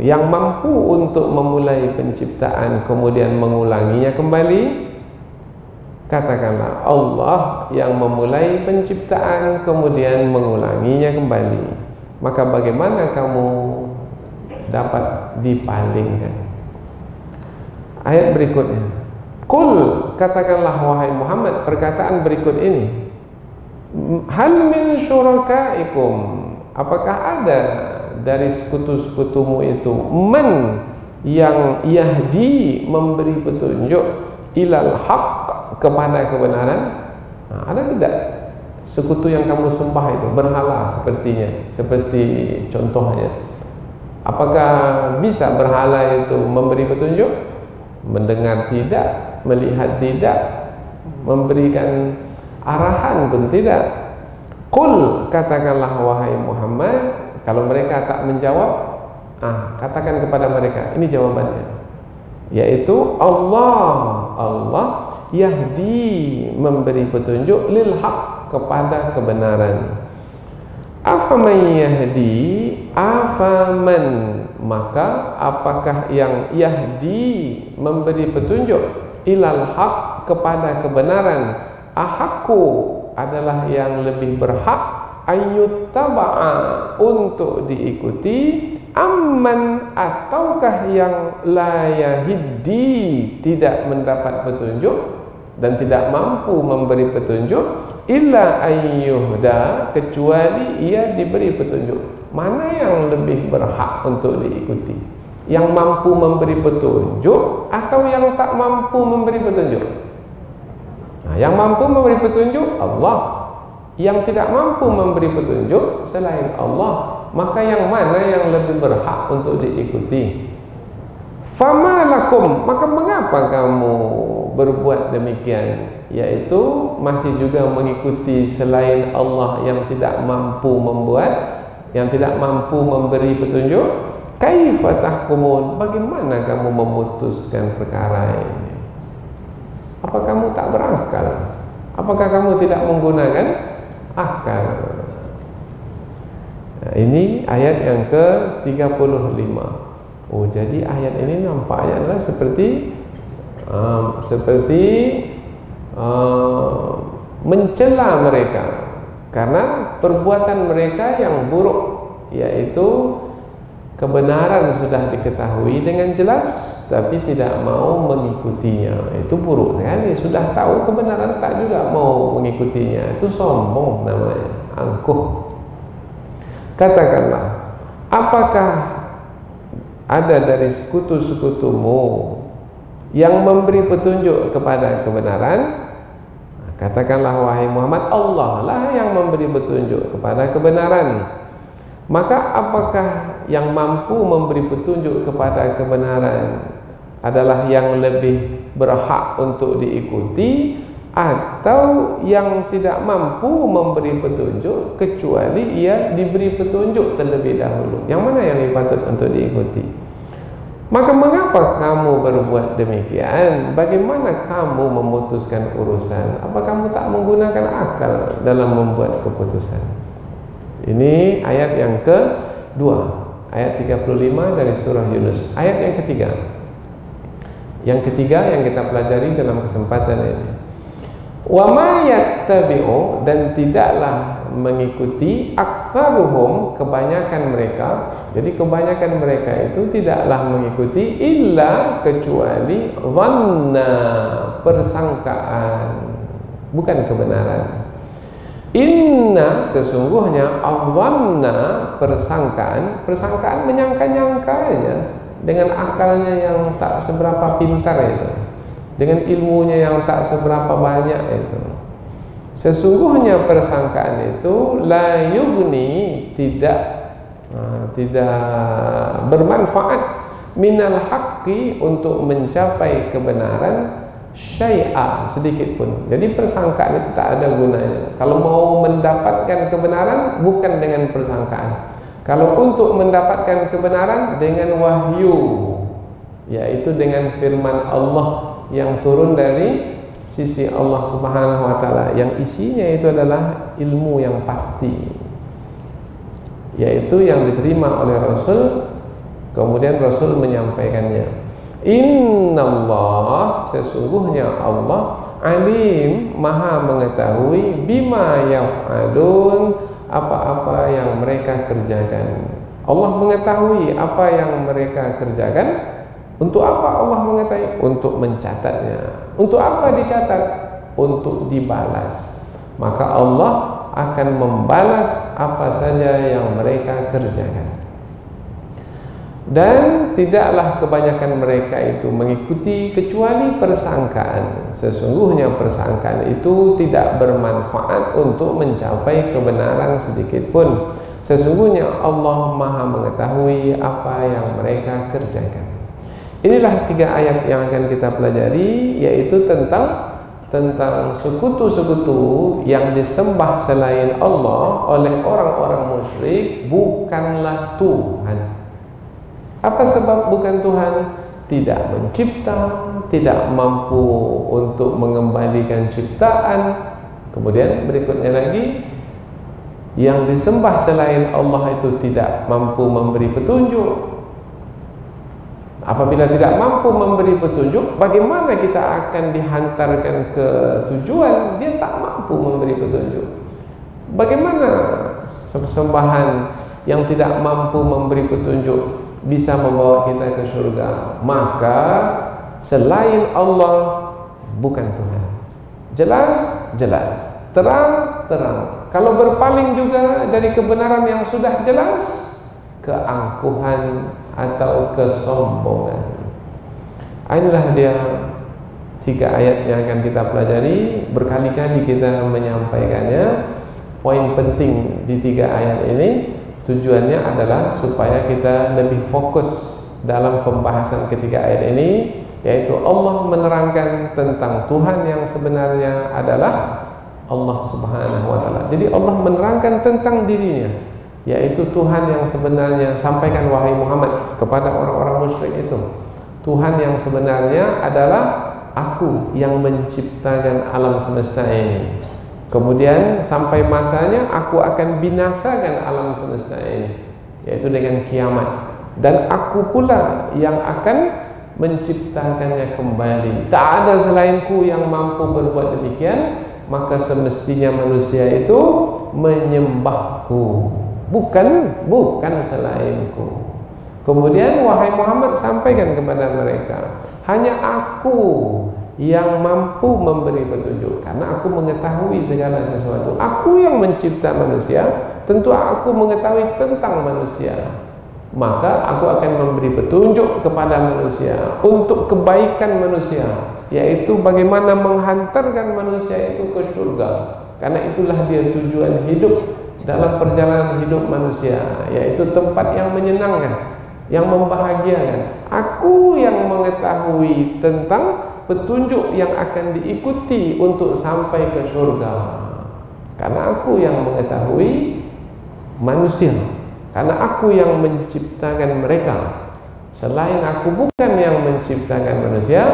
yang mampu untuk memulai penciptaan kemudian mengulanginya kembali? Katakanlah Allah yang memulai penciptaan kemudian mengulanginya kembali. Maka bagaimana kamu dapat dipalingkan? Ayat berikutnya, Qul, katakanlah wahai Muhammad, perkataan berikut ini, hal min syurakaikum, apakah ada dari sekutu-sekutumu itu man yang yahdi, memberi petunjuk, ilal haq, kepada kebenaran? Nah, ada tidak sekutu yang kamu sembah itu, berhala sepertinya, seperti contohnya? Apakah bisa berhala itu memberi petunjuk? Mendengar tidak, melihat tidak, memberikan arahan pun tidak. Qul, katakanlah wahai Muhammad, kalau mereka tak menjawab, katakan kepada mereka, ini jawabannya, yaitu Allah yahdi, memberi petunjuk, lil haq, kepada kebenaran. Afaman yahdi, afaman, maka apakah yang yahdi, memberi petunjuk, ilal haq, kepada kebenaran, ahakku, adalah yang lebih berhak, ayyuttaba'a, untuk diikuti, amman, ataukah yang la yahdi, tidak mendapat petunjuk dan tidak mampu memberi petunjuk, illa ayyuhda, kecuali ia diberi petunjuk. Mana yang lebih berhak untuk diikuti? Yang mampu memberi petunjuk atau yang tak mampu memberi petunjuk? Nah, yang mampu memberi petunjuk Allah, yang tidak mampu memberi petunjuk selain Allah. Maka yang mana yang lebih berhak untuk diikuti? Fama lakum, maka mengapa kamu berbuat demikian, yaitu masih juga mengikuti selain Allah yang tidak mampu membuat, yang tidak mampu memberi petunjuk? Kaifa tahkumun, bagaimana kamu memutuskan perkara ini? Apa kamu tak berakal? Apakah kamu tidak menggunakan akal? Nah, ini ayat yang ke-35. Oh, jadi ayat ini nampaknya adalah seperti mencela mereka karena perbuatan mereka yang buruk, yaitu kebenaran sudah diketahui dengan jelas tapi tidak mau mengikutinya. Itu buruk sekali. Sudah tahu kebenaran tak juga mau mengikutinya. Itu sombong namanya, angkuh. Katakanlah, apakah ada dari sekutu-sekutumu yang memberi petunjuk kepada kebenaran? Katakanlah, wahai Muhammad, Allah lah yang memberi petunjuk kepada kebenaran. Maka apakah yang mampu memberi petunjuk kepada kebenaran adalah yang lebih berhak untuk diikuti, atau yang tidak mampu memberi petunjuk kecuali ia diberi petunjuk terlebih dahulu? Yang mana yang lebih patut untuk diikuti? Maka mengapa kamu berbuat demikian? Bagaimana kamu memutuskan urusan? Apa kamu tak menggunakan akal dalam membuat keputusan? Ini ayat yang kedua, ayat 35 dari surah Yunus. Ayat yang ketiga. Yang ketiga yang kita pelajari dalam kesempatan ini. Wa ma yattabi'u, dan tidaklah mengikuti, aktsaruhum, kebanyakan mereka. Jadi kebanyakan mereka itu tidaklah mengikuti, illa, kecuali, dhanna, persangkaan, bukan kebenaran. Inna, sesungguhnya, dhanna, persangkaan. Persangkaan menyangka-nyangkanya dengan akalnya yang tak seberapa pintar itu, dengan ilmunya yang tak seberapa banyak itu. Sesungguhnya persangkaan itu la yughni, tidak bermanfaat, minal haqqi, untuk mencapai kebenaran, syai'a, sedikit pun. Jadi persangkaan itu tak ada gunanya. Kalau mau mendapatkan kebenaran, bukan dengan persangkaan. Kalau untuk mendapatkan kebenaran, dengan wahyu, yaitu dengan firman Allah yang turun dari sisi Allah Subhanahu wa ta'ala, yang isinya itu adalah ilmu yang pasti, yaitu yang diterima oleh Rasul, kemudian Rasul menyampaikannya. Innallah, sesungguhnya Allah, alim, maha mengetahui, bima yaf'alun, apa-apa yang mereka kerjakan. Allah mengetahui apa yang mereka kerjakan. Untuk apa Allah mengetahui? Untuk mencatatnya. Untuk apa dicatat? Untuk dibalas. Maka Allah akan membalas apa saja yang mereka kerjakan. Dan tidaklah kebanyakan mereka itu mengikuti kecuali persangkaan. Sesungguhnya persangkaan itu tidak bermanfaat untuk mencapai kebenaran sedikit pun. Sesungguhnya Allah maha mengetahui apa yang mereka kerjakan. Inilah 3 ayat yang akan kita pelajari, yaitu tentang sekutu-sekutu yang disembah selain Allah oleh orang-orang musyrik bukanlah Tuhan. Apa sebab bukan Tuhan? Tidak mencipta, tidak mampu untuk mengembalikan ciptaan. Kemudian berikutnya lagi, yang disembah selain Allah itu tidak mampu memberi petunjuk. Apabila tidak mampu memberi petunjuk, bagaimana kita akan dihantarkan ke tujuan? Dia tak mampu memberi petunjuk. Bagaimana sembahan yang tidak mampu memberi petunjuk bisa membawa kita ke surga? Maka selain Allah bukan Tuhan. Jelas, jelas. Terang, terang. Kalau berpaling juga dari kebenaran yang sudah jelas, keangkuhan atau kesombongan. Inilah dia 3 ayat yang akan kita pelajari. Berkali-kali kita menyampaikannya. Poin penting di 3 ayat ini, tujuannya adalah supaya kita lebih fokus dalam pembahasan ketiga ayat ini, yaitu Allah menerangkan tentang Tuhan yang sebenarnya adalah Allah Subhanahu wa ta'ala. Jadi Allah menerangkan tentang dirinya, yaitu Tuhan yang sebenarnya. Sampaikan wahai Muhammad kepada orang-orang musyrik itu, Tuhan yang sebenarnya adalah Aku yang menciptakan alam semesta ini. Kemudian sampai masanya Aku akan binasakan alam semesta ini, yaitu dengan kiamat. Dan Aku pula yang akan menciptakannya kembali. Tak ada selainku yang mampu berbuat demikian. Maka semestinya manusia itu menyembahku, bukan selainku. Kemudian wahai Muhammad, sampaikan kepada mereka, hanya aku yang mampu memberi petunjuk, karena aku mengetahui segala sesuatu. Aku yang mencipta manusia, tentu aku mengetahui tentang manusia. Maka aku akan memberi petunjuk kepada manusia untuk kebaikan manusia, yaitu bagaimana menghantarkan manusia itu ke surga. Karena itulah dia tujuan hidup dalam perjalanan hidup manusia, yaitu tempat yang menyenangkan, yang membahagiakan. Aku yang mengetahui tentang petunjuk yang akan diikuti untuk sampai ke surga, karena aku yang mengetahui manusia, karena aku yang menciptakan mereka. Selain aku bukan yang menciptakan manusia,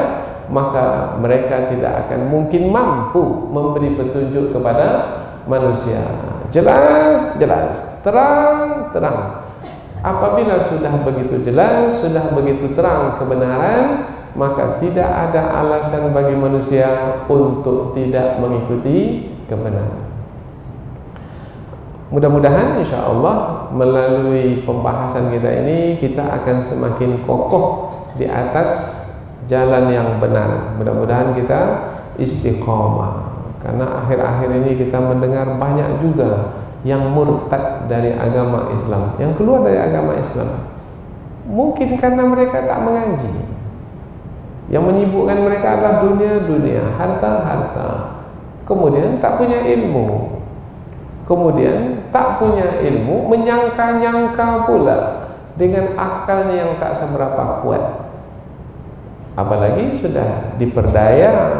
maka mereka tidak akan mungkin mampu memberi petunjuk kepada manusia. Jelas, terang. Apabila sudah begitu jelas, sudah begitu terang kebenaran, maka tidak ada alasan bagi manusia untuk tidak mengikuti kebenaran. Mudah-mudahan insya Allah melalui pembahasan kita ini, kita akan semakin kokoh di atas jalan yang benar. Mudah-mudahan kita istiqomah, karena akhir-akhir ini kita mendengar banyak juga yang murtad dari agama Islam, yang keluar dari agama Islam, mungkin karena mereka tak mengaji. Yang menyibukkan mereka adalah dunia, harta, kemudian tak punya ilmu, menyangka-nyangka pula dengan akalnya yang tak seberapa kuat. Apalagi sudah diperdaya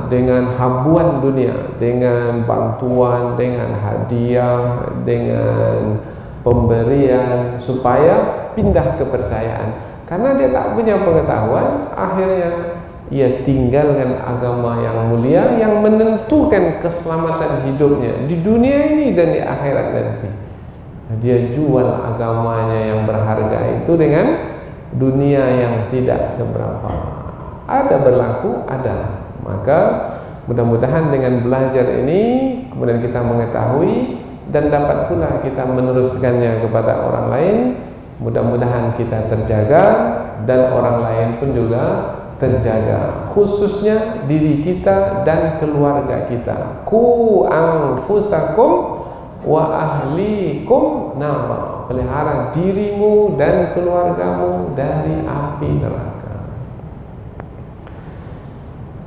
dengan habuan dunia, dengan bantuan, dengan hadiah, dengan pemberian, supaya pindah kepercayaan. Karena dia tak punya pengetahuan, akhirnya ia tinggalkan agama yang mulia, yang menentukan keselamatan hidupnya di dunia ini dan di akhirat nanti. Dia jual agamanya yang berharga itu dengan dunia yang tidak seberapa. Ada berlaku, ada. Maka mudah-mudahan dengan belajar ini kemudian kita mengetahui dan dapat pula kita meneruskannya kepada orang lain. Mudah-mudahan kita terjaga dan orang lain pun juga terjaga, khususnya diri kita dan keluarga kita. Qu anfusakum wa ahlikum nar. Pelihara dirimu dan keluargamu dari api neraka.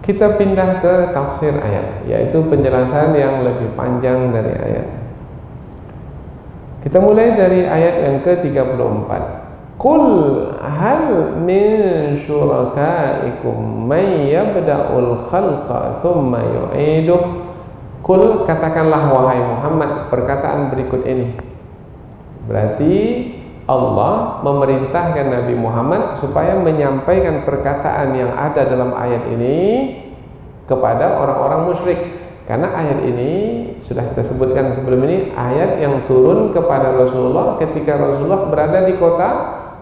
Kita pindah ke tafsir ayat, yaitu penjelasan yang lebih panjang dari ayat. Kita mulai dari ayat yang ke-34. Qul hal min syurakaikum may yabda'ul khalqa thumma yu'iduh. Qul, katakanlah wahai Muhammad perkataan berikut ini. Berarti Allah memerintahkan Nabi Muhammad supaya menyampaikan perkataan yang ada dalam ayat ini kepada orang-orang musyrik. Karena ayat ini sudah kita sebutkan sebelum ini, ayat yang turun kepada Rasulullah ketika Rasulullah berada di kota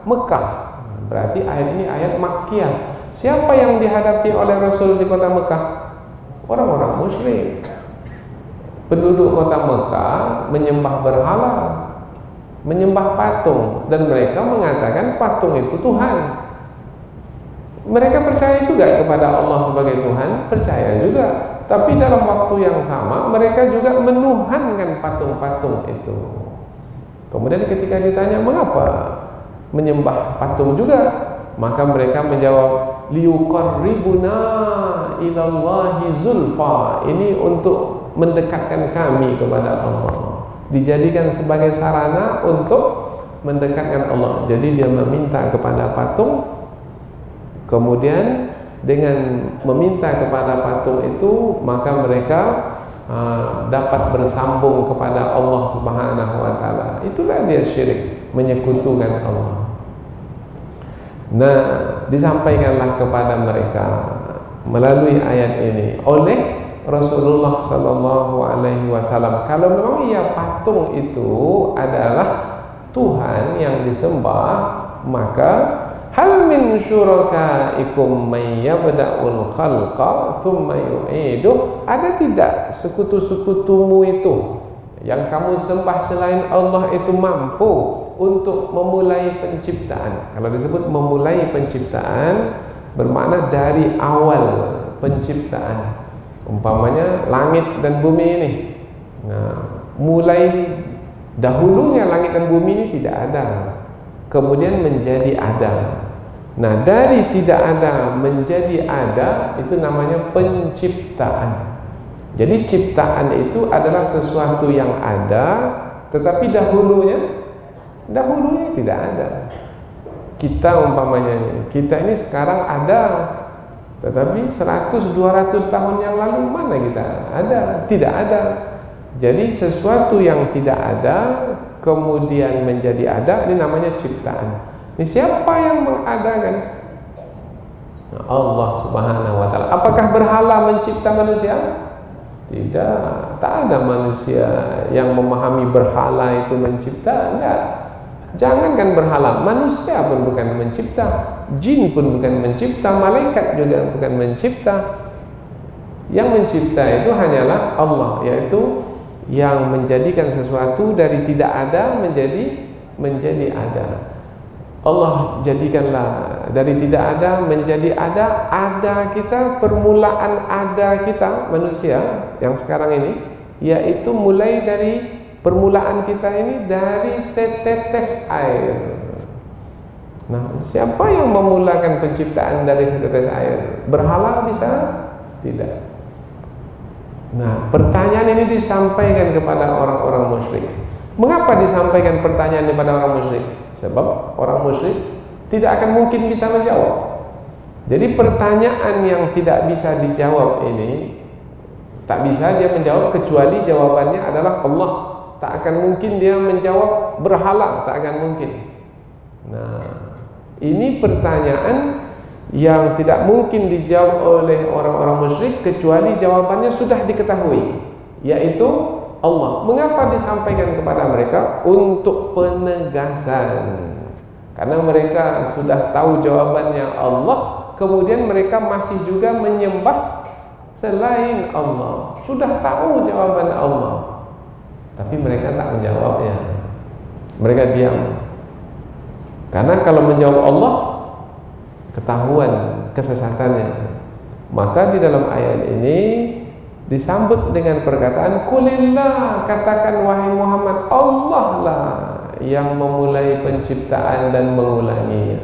Mekah. Berarti ayat ini ayat Makkiyah. Siapa yang dihadapi oleh Rasul di kota Mekah? Orang-orang musyrik. Penduduk kota Mekah menyembah berhala, menyembah patung, dan mereka mengatakan patung itu Tuhan. Mereka percaya juga kepada Allah sebagai Tuhan, percaya juga, tapi dalam waktu yang sama mereka juga menuhankan patung-patung itu. Kemudian ketika ditanya mengapa menyembah patung juga, maka mereka menjawab liuqarribuna ilallahi zulfa. Ini untuk mendekatkan kami kepada Allah, dijadikan sebagai sarana untuk mendekatkan Allah. Jadi dia meminta kepada patung, kemudian dengan meminta kepada patung itu maka mereka dapat bersambung kepada Allah Subhanahu wa taala. Itulah dia syirik, menyekutukan Allah. Nah, disampaikanlah kepada mereka melalui ayat ini oleh Rasulullah sallallahu alaihi wasallam, kalau memang patung itu adalah Tuhan yang disembah, maka hal min syurakaikum may yabda'ul khalqa tsumma yu'iduh. Ada tidak sekutu-sekutumu itu yang kamu sembah selain Allah itu mampu untuk memulai penciptaan. Kalau disebut memulai penciptaan, bermakna dari awal penciptaan. Umpamanya langit dan bumi ini. Nah, mulai dahulunya langit dan bumi ini tidak ada, kemudian menjadi ada. Nah, dari tidak ada menjadi ada, itu namanya penciptaan. Jadi ciptaan itu adalah sesuatu yang ada, tetapi dahulunya tidak ada. Kita umpamanya, kita ini sekarang ada, tetapi 100-200 tahun yang lalu mana kita ada? Tidak ada. Jadi sesuatu yang tidak ada kemudian menjadi ada, ini namanya ciptaan. Ini siapa yang mengadakan? Allah Subhanahu wa taala. Apakah berhala mencipta manusia? Tidak, tak ada manusia yang memahami berhala itu mencipta. Enggak. Jangankan berhala, manusia pun bukan mencipta, jin pun bukan mencipta, malaikat juga bukan mencipta. Yang mencipta itu hanyalah Allah, yaitu yang menjadikan sesuatu dari tidak ada menjadi ada. Allah jadikanlah dari tidak ada menjadi ada. Ada kita, permulaan ada kita manusia yang sekarang ini, yaitu mulai dari permulaan kita ini dari setetes air. Nah, siapa yang memulakan penciptaan dari setetes air? Berhala bisa? Tidak. Nah, pertanyaan ini disampaikan kepada orang-orang musyrik. Mengapa disampaikan pertanyaan kepada orang musyrik? Sebab orang musyrik tidak akan mungkin bisa menjawab. Jadi pertanyaan yang tidak bisa dijawab ini, tak bisa dia menjawab kecuali jawabannya adalah Allah. Tak akan mungkin dia menjawab berhala, tak akan mungkin. Nah, ini pertanyaan yang tidak mungkin dijawab oleh orang-orang musyrik kecuali jawabannya sudah diketahui, yaitu Allah. Mengapa disampaikan kepada mereka? Untuk penegasan. Karena mereka sudah tahu jawabannya Allah, kemudian mereka masih juga menyembah selain Allah. Sudah tahu jawaban Allah, tapi mereka tak menjawabnya. Mereka diam. Karena kalau menjawab Allah, ketahuan kesesatannya. Maka di dalam ayat ini disambut dengan perkataan kulillah, katakan wahai Muhammad, Allah lah yang memulai penciptaan dan mengulanginya.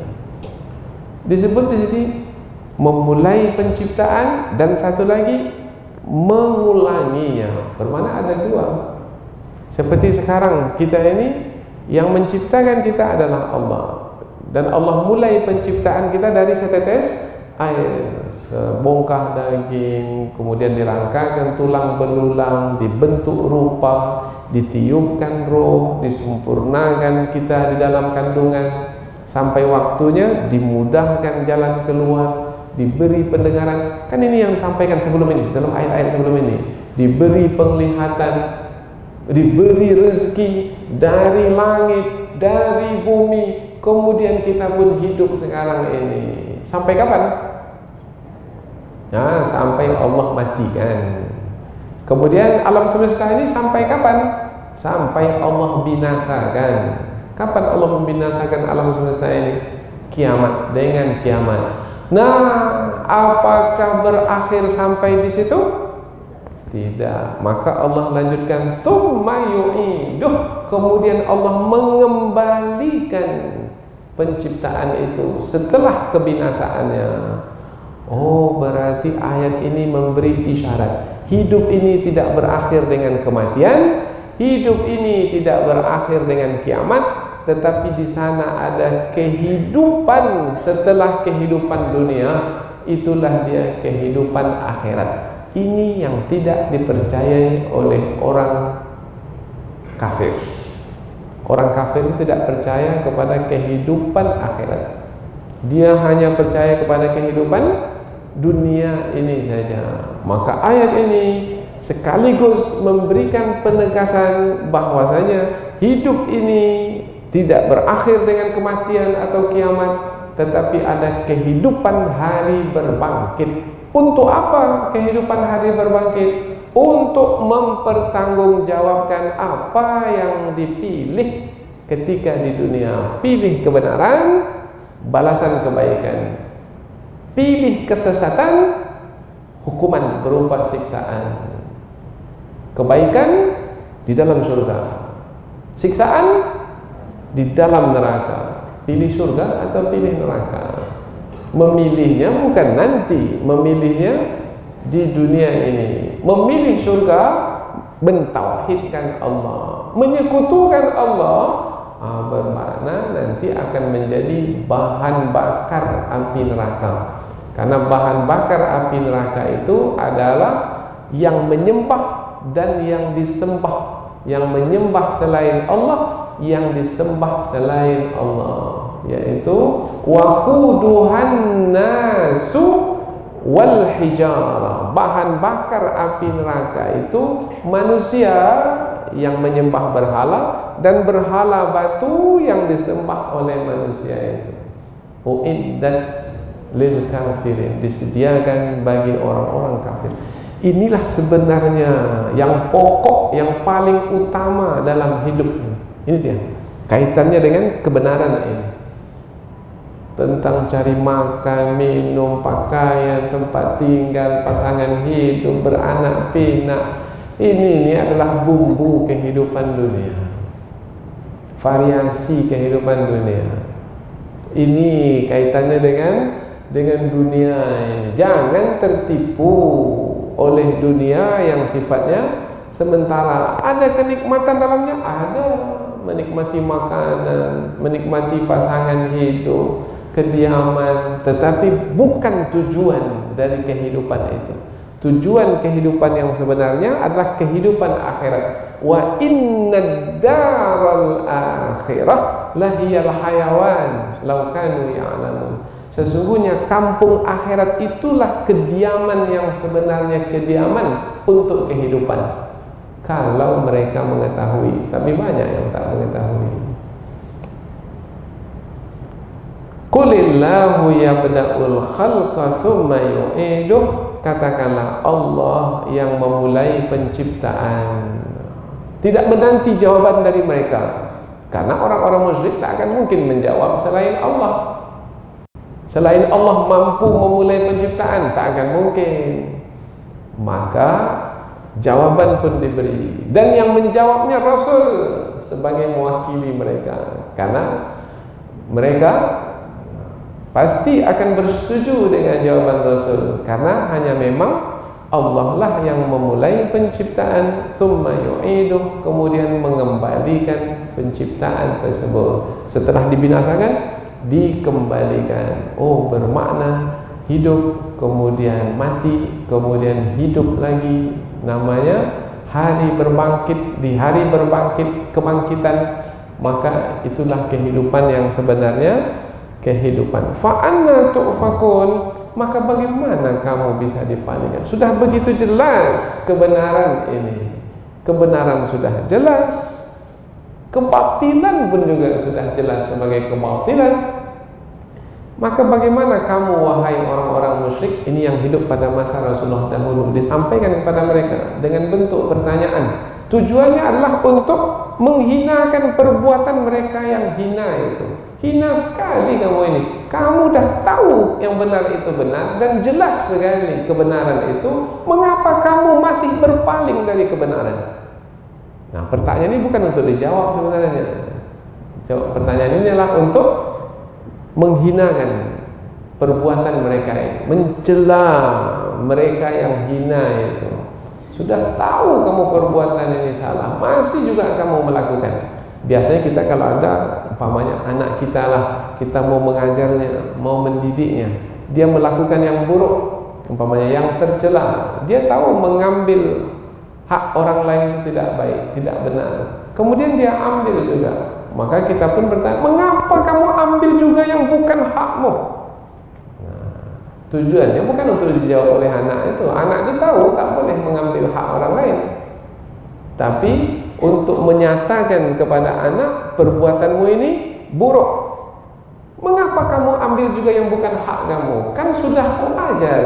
Disebut di sini memulai penciptaan dan satu lagi mengulanginya. Bermakna ada dua. Seperti sekarang kita ini yang menciptakan kita adalah Allah, dan Allah mulai penciptaan kita dari setetes air, sebongkah daging, kemudian dirangkakan tulang belulang, dibentuk rupa, ditiupkan roh, disempurnakan kita di dalam kandungan, sampai waktunya dimudahkan jalan keluar, diberi pendengaran. Kan ini yang disampaikan sebelum ini, dalam ayat-ayat sebelum ini, diberi penglihatan, diberi rezeki dari langit, dari bumi, kemudian kita pun hidup sekarang ini. Sampai kapan? Nah, sampai Allah matikan. Kemudian alam semesta ini sampai kapan? Sampai Allah binasakan. Kapan Allah membinasakan alam semesta ini? Kiamat, dengan kiamat. Nah, apakah berakhir sampai di situ? Tidak. Maka Allah lanjutkan, tsumma yu'iduh. Kemudian Allah mengembalikan penciptaan itu setelah kebinasaannya. Oh, berarti ayat ini memberi isyarat hidup ini tidak berakhir dengan kematian, hidup ini tidak berakhir dengan kiamat, tetapi di sana ada kehidupan setelah kehidupan dunia. Itulah dia kehidupan akhirat. Ini yang tidak dipercayai oleh orang kafir. Orang kafir tidak percaya kepada kehidupan akhirat. Dia hanya percaya kepada kehidupan dunia ini saja. Maka ayat ini sekaligus memberikan penegasan bahwasanya hidup ini tidak berakhir dengan kematian atau kiamat, tetapi ada kehidupan hari berbangkit. Untuk apa kehidupan hari berbangkit? untuk mempertanggungjawabkan apa yang dipilih ketika di dunia. Pilih kebenaran, balasan kebaikan. Pilih kesesatan, hukuman berupa siksaan. Kebaikan di dalam surga, siksaan di dalam neraka. Pilih surga atau pilih neraka? Memilihnya bukan nanti, memilihnya di dunia ini. Memilih surga, mentauhidkan Allah, menyekutukan Allah, bermakna nanti akan menjadi bahan bakar api neraka. Karena bahan bakar api neraka itu adalah yang menyembah dan yang disembah, yang menyembah selain Allah, yang disembah selain Allah, yaitu waquduhan nasu wal hijarah. Bahan bakar api neraka itu manusia yang menyembah berhala dan berhala batu yang disembah oleh manusia itu. Uiddat lil kafirin, disediakan bagi orang-orang kafir. Inilah sebenarnya yang pokok, yang paling utama dalam hidup. Ini dia kaitannya dengan kebenaran ini. Tentang cari makan, minum, pakaian, tempat tinggal, pasangan hidup, beranak pinak. Ini adalah bumbu kehidupan dunia, variasi kehidupan dunia. Ini kaitannya dengan dunia ini. Jangan tertipu oleh dunia yang sifatnya sementara. Ada kenikmatan dalamnya, ada. Menikmati makanan, menikmati pasangan hidup, kediaman, tetapi bukan tujuan dari kehidupan itu. Tujuan kehidupan yang sebenarnya adalah kehidupan akhirat. Wa innad daral akhirah lahiyal hayawan law kanu ya'lamun. Sesungguhnya kampung akhirat itulah kediaman yang sebenarnya, kediaman untuk kehidupan, kalau mereka mengetahui. Tapi banyak yang tak mengetahui. Qulillahu yabda'ul khalqa thumma yu'iduh. Katakanlah, Allah yang memulai penciptaan, tidak menanti jawaban dari mereka. Karena orang-orang musyrik tak akan mungkin menjawab selain Allah. Selain Allah mampu memulai penciptaan, tak akan mungkin. Maka jawaban pun diberi, dan yang menjawabnya Rasul sebagai mewakili mereka. Karena mereka pasti akan bersetuju dengan jawaban Rasul, karena hanya memang Allah lah yang memulai penciptaan, thumma yu'iduh, kemudian mengembalikan penciptaan tersebut. Setelah dibinasakan, dikembalikan. Oh, bermakna hidup, kemudian mati, kemudian hidup lagi. Namanya hari berbangkit. Di hari berbangkit, kebangkitan, maka itulah kehidupan yang sebenarnya, kehidupan. Fa'anna tu'fakun, maka bagaimana kamu bisa dipalingkan? Sudah begitu jelas kebenaran ini. Kebenaran sudah jelas, kebatilan pun juga sudah jelas sebagai kebatilan. Maka bagaimana kamu, wahai orang-orang musyrik, ini yang hidup pada masa Rasulullah dahulu, disampaikan kepada mereka dengan bentuk pertanyaan. Tujuannya adalah untuk menghinakan perbuatan mereka yang hina itu. Hina sekali kamu ini. Kamu dah tahu yang benar itu benar dan jelas sekali kebenaran itu. Mengapa kamu masih berpaling dari kebenaran? Nah, pertanyaan ini bukan untuk dijawab sebenarnya. Pertanyaan ini adalah untuk menghinakan perbuatan mereka ini, mencela mereka yang hina itu. Sudah tahu kamu perbuatan ini salah, masih juga kamu melakukan. Biasanya kita kalau ada umpamanya anak kita lah, kita mau mengajarnya, mau mendidiknya, dia melakukan yang buruk, umpamanya yang tercela, dia tahu mengambil hak orang lain itu tidak baik, tidak benar, kemudian dia ambil juga. Maka kita pun bertanya, mengapa kamu ambil juga yang bukan hakmu? Nah, tujuannya bukan untuk dijawab oleh anak itu. Anak itu tahu tak boleh mengambil hak orang lain, tapi untuk menyatakan kepada anak, perbuatanmu ini buruk. Mengapa kamu ambil juga yang bukan hak kamu? Kan sudah aku ajar.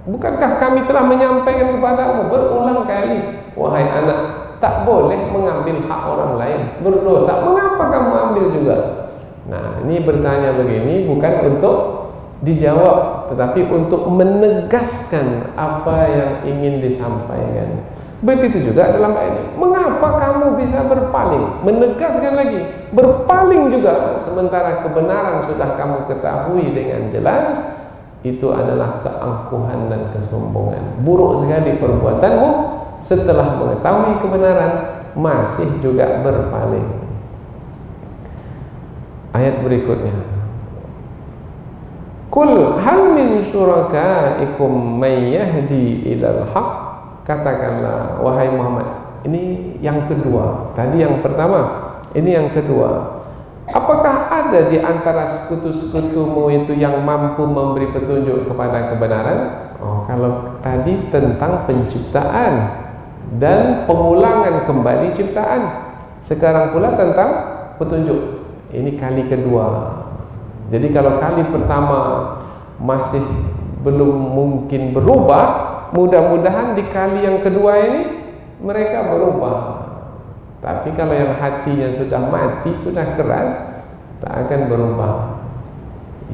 Bukankah kami telah menyampaikan kepadamu berulang kali, wahai anak, tak boleh mengambil hak orang lain, berdosa, mengapa kamu ambil juga? Nah, ini bertanya begini bukan untuk dijawab, tetapi untuk menegaskan apa yang ingin disampaikan. Begitu juga dalam ayat ini, mengapa kamu bisa berpaling? Menegaskan lagi, berpaling juga sementara kebenaran sudah kamu ketahui dengan jelas. Itu adalah keangkuhan dan kesombongan. Buruk sekali perbuatanmu, setelah mengetahui kebenaran masih juga berpaling. Ayat berikutnya, Qul hal min syurakaikum may yahdi ilal haq. Katakanlah wahai Muhammad. Ini yang kedua. Tadi yang pertama, ini yang kedua. Apakah ada di antara sekutu-sekutumu itu yang mampu memberi petunjuk kepada kebenaran? Oh, kalau tadi tentang penciptaan dan pengulangan kembali ciptaan, sekarang pula tentang petunjuk. Ini kali kedua. Jadi kalau kali pertama masih belum mungkin berubah, mudah-mudahan di kali yang kedua ini mereka berubah. Tapi kalau yang hatinya sudah mati, sudah keras, tak akan berubah.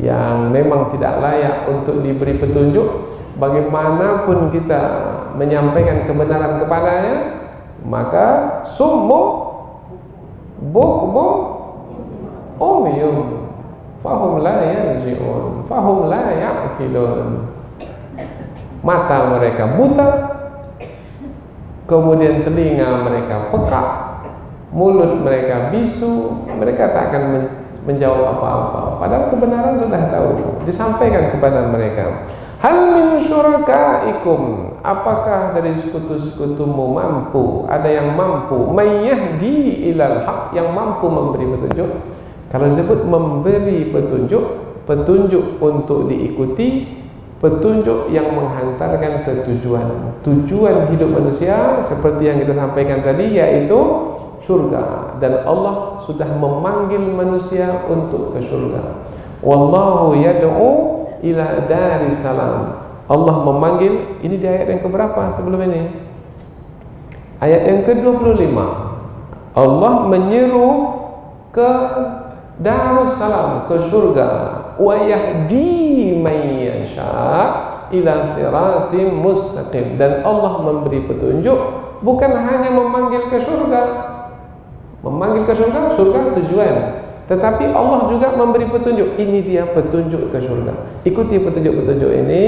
Yang memang tidak layak untuk diberi petunjuk, bagaimanapun kita menyampaikan kebenaran kepadanya, maka summu bukmu umyum fahum la yarji'un fahum la ya'qilun. Mata mereka buta, kemudian telinga mereka pekak, mulut mereka bisu, mereka tak akan menjawab apa-apa. Padahal kebenaran sudah tahu, disampaikan kepada mereka. Hal min syurakaikum, apakah dari sekutu-sekutumu mampu, ada yang mampu may yahdi ilal haq, yang mampu memberi petunjuk. Kalau disebut memberi petunjuk, petunjuk untuk diikuti, petunjuk yang menghantarkan ke tujuan. Tujuan hidup manusia seperti yang kita sampaikan tadi, yaitu surga, dan Allah sudah memanggil manusia untuk ke surga. Wallahu yad'u ila daris salam. Allah memanggil, ini di ayat yang keberapa sebelum ini? Ayat yang ke-25. Allah menyeru ke Darussalam, ke surga. Wa yahdi may yasha ila siratim mustaqim. Dan Allah memberi petunjuk, bukan hanya memanggil ke surga. Memanggil ke surga, surga tujuan. Tetapi Allah juga memberi petunjuk. Ini dia petunjuk ke surga. Ikuti petunjuk-petunjuk ini,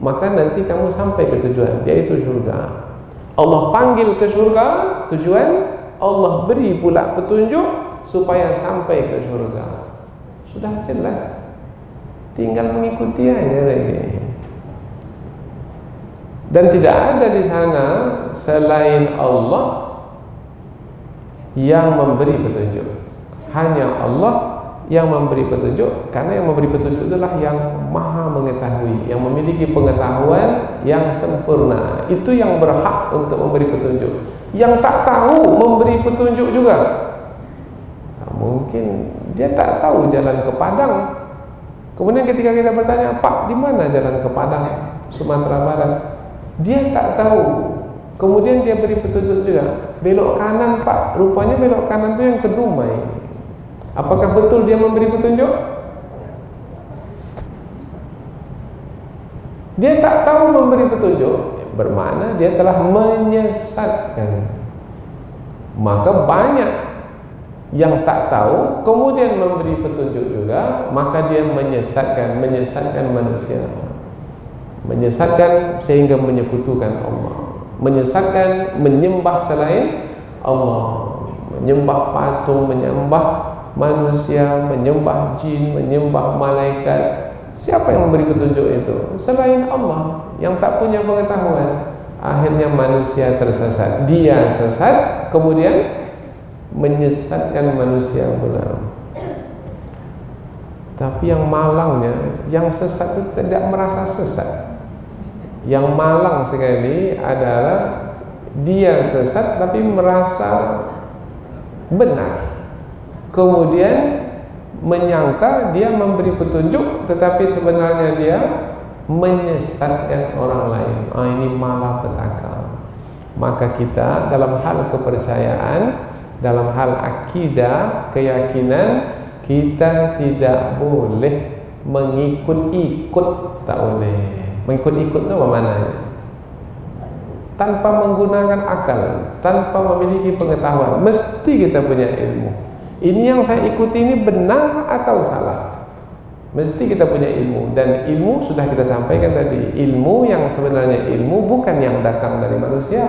maka nanti kamu sampai ke tujuan, yaitu surga. Allah panggil ke surga, tujuan. Allah beri pula petunjuk supaya sampai ke surga. Sudah jelas, tinggal mengikuti aja lagi. Dan tidak ada di sana selain Allah yang memberi petunjuk. Hanya Allah yang memberi petunjuk, karena yang memberi petunjuk itulah yang maha mengetahui, yang memiliki pengetahuan yang sempurna. Itu yang berhak untuk memberi petunjuk. Yang tak tahu memberi petunjuk juga. Nah, mungkin dia tak tahu jalan ke Padang. Kemudian ketika kita bertanya, Pak, di mana jalan ke Padang, Sumatera Barat? Dia tak tahu. Kemudian dia beri petunjuk juga. Belok kanan, Pak. Rupanya belok kanan itu yang ke Dumai. Apakah betul dia memberi petunjuk? Dia tak tahu memberi petunjuk, bermakna dia telah menyesatkan. Maka banyak yang tak tahu kemudian memberi petunjuk juga, maka dia menyesatkan manusia. Menyesatkan sehingga menyekutukan Allah, menyesatkan menyembah selain Allah, menyembah patung, menyembah manusia, menyembah jin, menyembah malaikat. Siapa yang memberi petunjuk itu? Selain Allah, yang tak punya pengetahuan. Akhirnya manusia tersesat. Dia sesat, kemudian menyesatkan manusia pula. Tapi yang malangnya, yang sesat itu tidak merasa sesat. Yang malang sekali adalah dia sesat tapi merasa benar. Kemudian menyangka dia memberi petunjuk, tetapi sebenarnya dia menyesatkan orang lain. Ini malapetaka. Maka kita dalam hal kepercayaan, dalam hal akidah, keyakinan, kita tidak boleh mengikut-ikut, tak boleh. Mengikut-ikut itu apa maknanya? Tanpa menggunakan akal, tanpa memiliki pengetahuan, mesti kita punya ilmu. Ini yang saya ikuti ini benar atau salah? Mesti kita punya ilmu. Dan ilmu sudah kita sampaikan tadi, ilmu yang sebenarnya ilmu bukan yang datang dari manusia.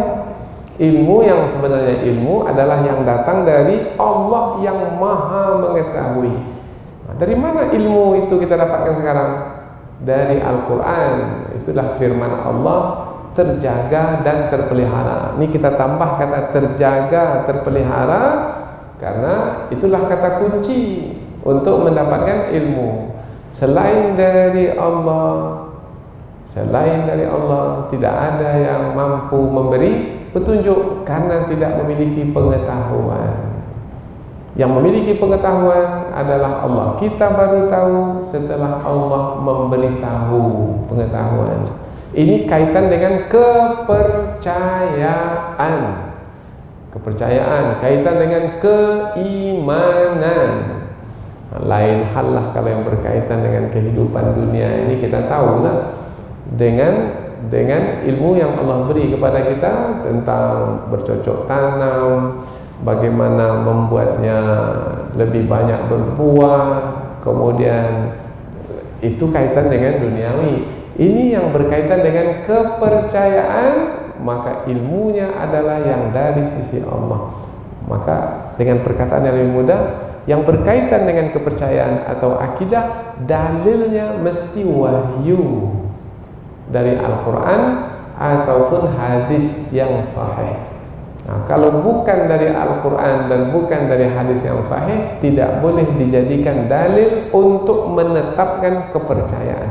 Ilmu yang sebenarnya ilmu adalah yang datang dari Allah yang maha mengetahui. Dari mana ilmu itu kita dapatkan sekarang? Dari Al-Quran. Itulah firman Allah, terjaga dan terpelihara. Ini kita tambah kata terjaga, terpelihara, karena itulah kata kunci untuk mendapatkan ilmu. Selain dari Allah tidak ada yang mampu memberi petunjuk karena tidak memiliki pengetahuan. Yang memiliki pengetahuan adalah Allah. Kita baru tahu setelah Allah memberitahu pengetahuan. Ini kaitan dengan kepercayaan. Kepercayaan kaitan dengan keimanan. Lain hal lah kalau yang berkaitan dengan kehidupan dunia ini, kita tahu lah dengan ilmu yang Allah beri kepada kita tentang bercocok tanam, bagaimana membuatnya lebih banyak berbuah, kemudian itu kaitan dengan duniawi. Ini yang berkaitan dengan kepercayaan, maka ilmunya adalah yang dari sisi Allah. Maka dengan perkataan yang lebih mudah, yang berkaitan dengan kepercayaan atau akidah, dalilnya mesti wahyu dari Al-Quran ataupun hadis yang sahih. Nah, kalau bukan dari Al-Quran dan bukan dari hadis yang sahih, tidak boleh dijadikan dalil untuk menetapkan kepercayaan.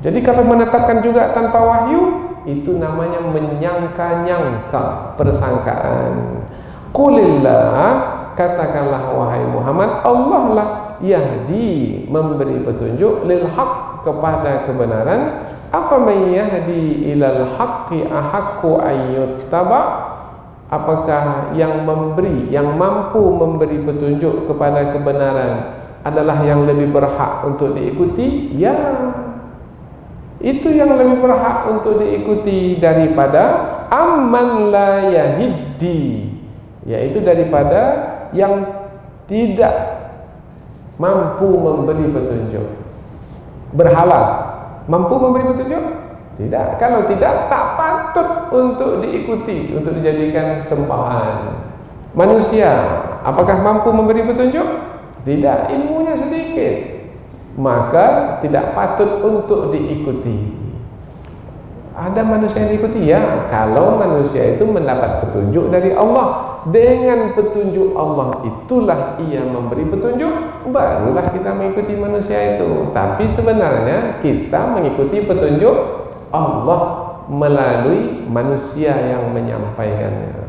Jadi kalau menetapkan juga tanpa wahyu, itu namanya menyangka-nyangka, persangkaan. Qulillah, katakanlah wahai Muhammad, Allah lah yahdi, memberi petunjuk, lil haq, kepada kebenaran. Afaman yahdi ilal haqqi ahaqqu ayyuttaba, apakah yang memberi, yang mampu memberi petunjuk kepada kebenaran adalah yang lebih berhak untuk diikuti? Ya, itu yang lebih berhak untuk diikuti daripada amman la yahdi, yaitu daripada yang tidak mampu memberi petunjuk. Berhala mampu memberi petunjuk? Tidak. Kalau tidak, tak patut untuk diikuti, untuk dijadikan sembahan. Manusia, apakah mampu memberi petunjuk? Tidak, ilmunya sedikit, maka tidak patut untuk diikuti. Ada manusia yang diikuti? Ya, kalau manusia itu mendapat petunjuk dari Allah. Dengan petunjuk Allah itulah ia memberi petunjuk, barulah kita mengikuti manusia itu. Tapi sebenarnya kita mengikuti petunjuk Allah melalui manusia yang menyampaikannya.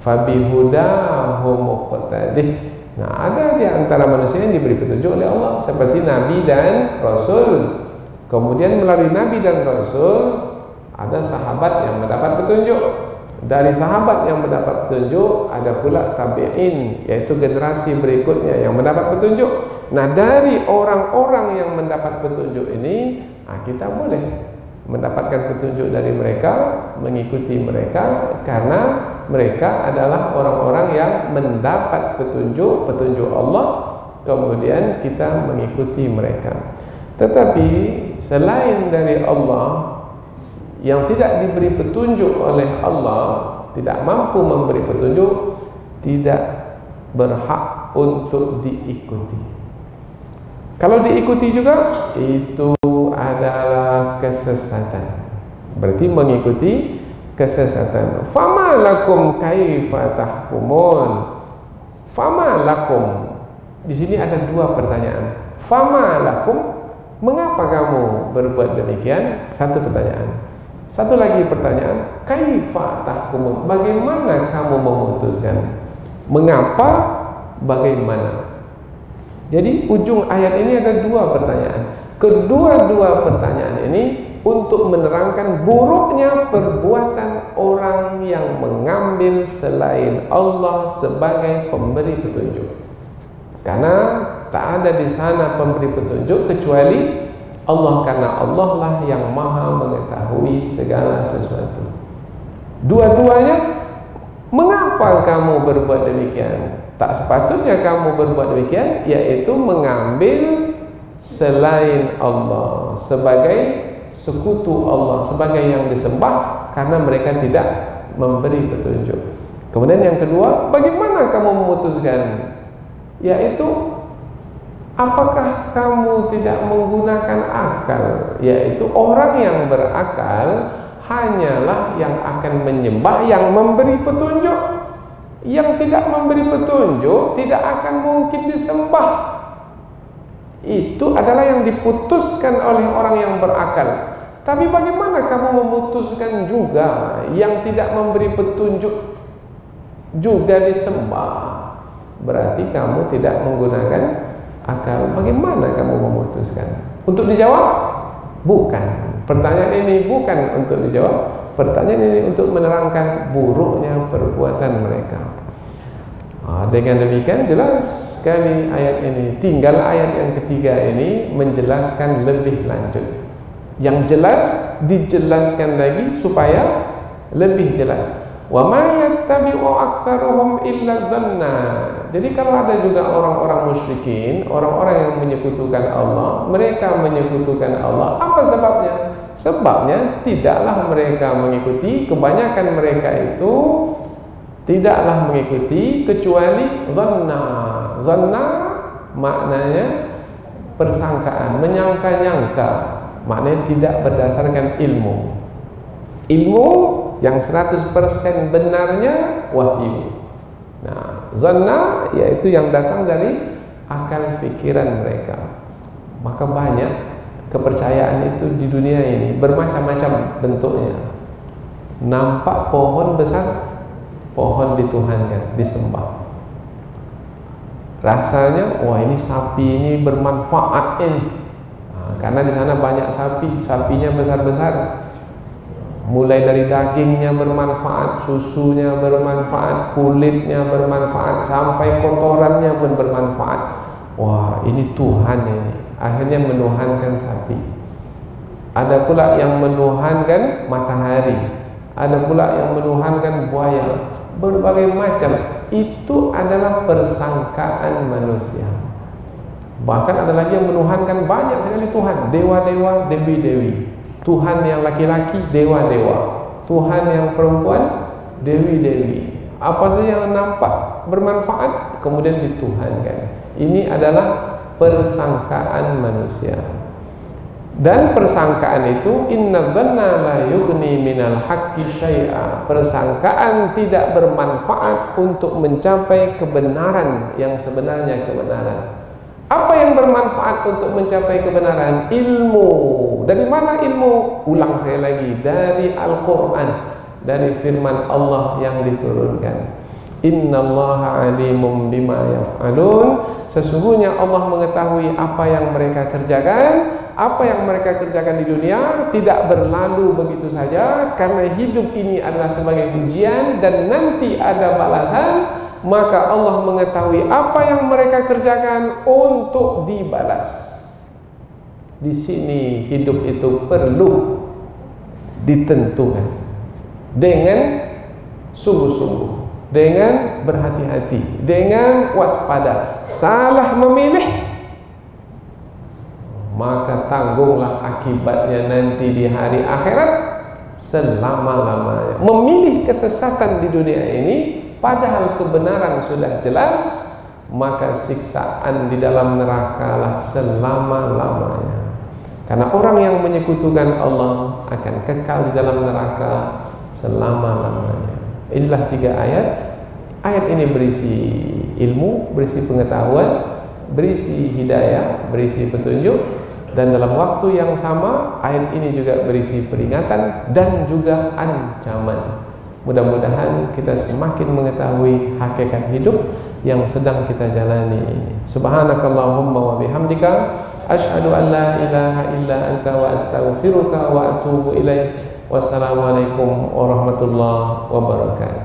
Fabihudahu muqtadih. Nah, ada di antara manusia yang diberi petunjuk oleh Allah, seperti Nabi dan Rasul. Kemudian melalui Nabi dan Rasul ada sahabat yang mendapat petunjuk. Dari sahabat yang mendapat petunjuk ada pula tabi'in, yaitu generasi berikutnya yang mendapat petunjuk. Nah, dari orang-orang yang mendapat petunjuk ini, kita boleh mendapatkan petunjuk dari mereka, mengikuti mereka, karena mereka adalah orang-orang yang mendapat petunjuk Allah, kemudian kita mengikuti mereka. Tetapi selain dari Allah, yang tidak diberi petunjuk oleh Allah, tidak mampu memberi petunjuk, tidak berhak untuk diikuti. Kalau diikuti juga, itu adalah kesesatan. Berarti mengikuti kesesatan. Fama lakum kaifa tahkumun. Fama lakum. Di sini ada dua pertanyaan. Fama lakum, mengapa kamu berbuat demikian? Satu pertanyaan. Satu lagi pertanyaan, kaifa tahkumun, bagaimana kamu memutuskan? Mengapa, bagaimana? Jadi ujung ayat ini ada dua pertanyaan. kedua-dua pertanyaan ini untuk menerangkan buruknya perbuatan orang yang mengambil selain Allah sebagai pemberi petunjuk. Karena tak ada di sana pemberi petunjuk kecuali Allah, karena Allah lah yang maha mengetahui segala sesuatu. Dua-duanya, mengapa kamu berbuat demikian? Tak sepatutnya kamu berbuat demikian, yaitu mengambil selain Allah sebagai sekutu Allah, sebagai yang disembah, karena mereka tidak memberi petunjuk. Kemudian yang kedua, bagaimana kamu memutuskan? Yaitu apakah kamu tidak menggunakan akal? Yaitu orang yang berakal hanyalah yang akan menyembah yang memberi petunjuk. Yang tidak memberi petunjuk tidak akan mungkin disembah. Itu adalah yang diputuskan oleh orang yang berakal. Tapi bagaimana kamu memutuskan juga yang tidak memberi petunjuk juga disembah? Berarti kamu tidak menggunakan akal. Bagaimana kamu memutuskan? Untuk dijawab? Bukan. Pertanyaan ini bukan untuk dijawab. Pertanyaan ini untuk menerangkan buruknya perbuatan mereka. Dengan demikian jelas sekali ayat ini. Tinggal ayat yang ketiga ini menjelaskan lebih lanjut. Yang jelas dijelaskan lagi supaya lebih jelas. Wa ma yattabi'u aktsaruhum illa dhanna. Jadi kalau ada juga orang-orang musyrikin, orang-orang yang menyekutukan Allah, mereka menyekutukan Allah. Apa sebabnya? Sebabnya tidaklah mereka mengikuti, kebanyakan mereka itu tidaklah mengikuti kecuali dhanna. Dhanna maknanya persangkaan, menyangka-nyangka. Maknanya tidak berdasarkan ilmu. Ilmu yang 100% benarnya wahyu. Nah, dhanna yaitu yang datang dari akal fikiran mereka. Maka banyak kepercayaan itu di dunia ini bermacam-macam bentuknya. Nampak pohon besar, pohon dituhankan, disembah. Rasanya, wah ini sapi ini bermanfaat ini. Karena di sana banyak sapi, sapinya besar-besar. Mulai dari dagingnya bermanfaat, susunya bermanfaat, kulitnya bermanfaat, sampai kotorannya pun bermanfaat. Wah, ini Tuhan ini. Akhirnya menuhankan sapi. Ada pula yang menuhankan matahari. Ada pula yang menuhankan buaya. Berbagai macam. Itu adalah persangkaan manusia. Bahkan ada lagi yang menuhankan banyak sekali Tuhan. Dewa-dewa, dewi-dewi. Tuhan yang laki-laki, dewa-dewa. Tuhan yang perempuan, dewi-dewi. Apa saja yang nampak bermanfaat, kemudian dituhankan. Ini adalah persangkaan manusia. Dan persangkaan itu inna dhanna la yughni minal haqqi syai'a. Persangkaan tidak bermanfaat untuk mencapai kebenaran yang sebenarnya kebenaran. Apa yang bermanfaat untuk mencapai kebenaran? Ilmu. Dari mana ilmu? Ulang sekali lagi, dari Al-Quran, dari firman Allah yang diturunkan. Innallaha alimum bima yaf'alun. Sesungguhnya Allah mengetahui apa yang mereka kerjakan. Apa yang mereka kerjakan di dunia tidak berlalu begitu saja, karena hidup ini adalah sebagai ujian dan nanti ada balasan. Maka Allah mengetahui apa yang mereka kerjakan untuk dibalas. Di sini hidup itu perlu ditentukan dengan sungguh-sungguh, dengan berhati-hati, dengan waspada. Salah memilih, maka tanggunglah akibatnya nanti di hari akhirat selama-lamanya. Memilih kesesatan di dunia ini padahal kebenaran sudah jelas, maka siksaan di dalam nerakalah selama-lamanya. Karena orang yang menyekutukan Allah akan kekal di dalam neraka selama-lamanya. Inilah 3 ayat. Ayat ini berisi ilmu, berisi pengetahuan, berisi hidayah, berisi petunjuk. Dan dalam waktu yang sama, ayat ini juga berisi peringatan dan juga ancaman. Mudah-mudahan kita semakin mengetahui hakikat hidup yang sedang kita jalani ini. Subhanakallahumma wa bihamdika Asyhadu an la ilaha illa anta wa astaghfiruka wa atubu ilaik. Wassalamualaikum warahmatullahi wabarakatuh.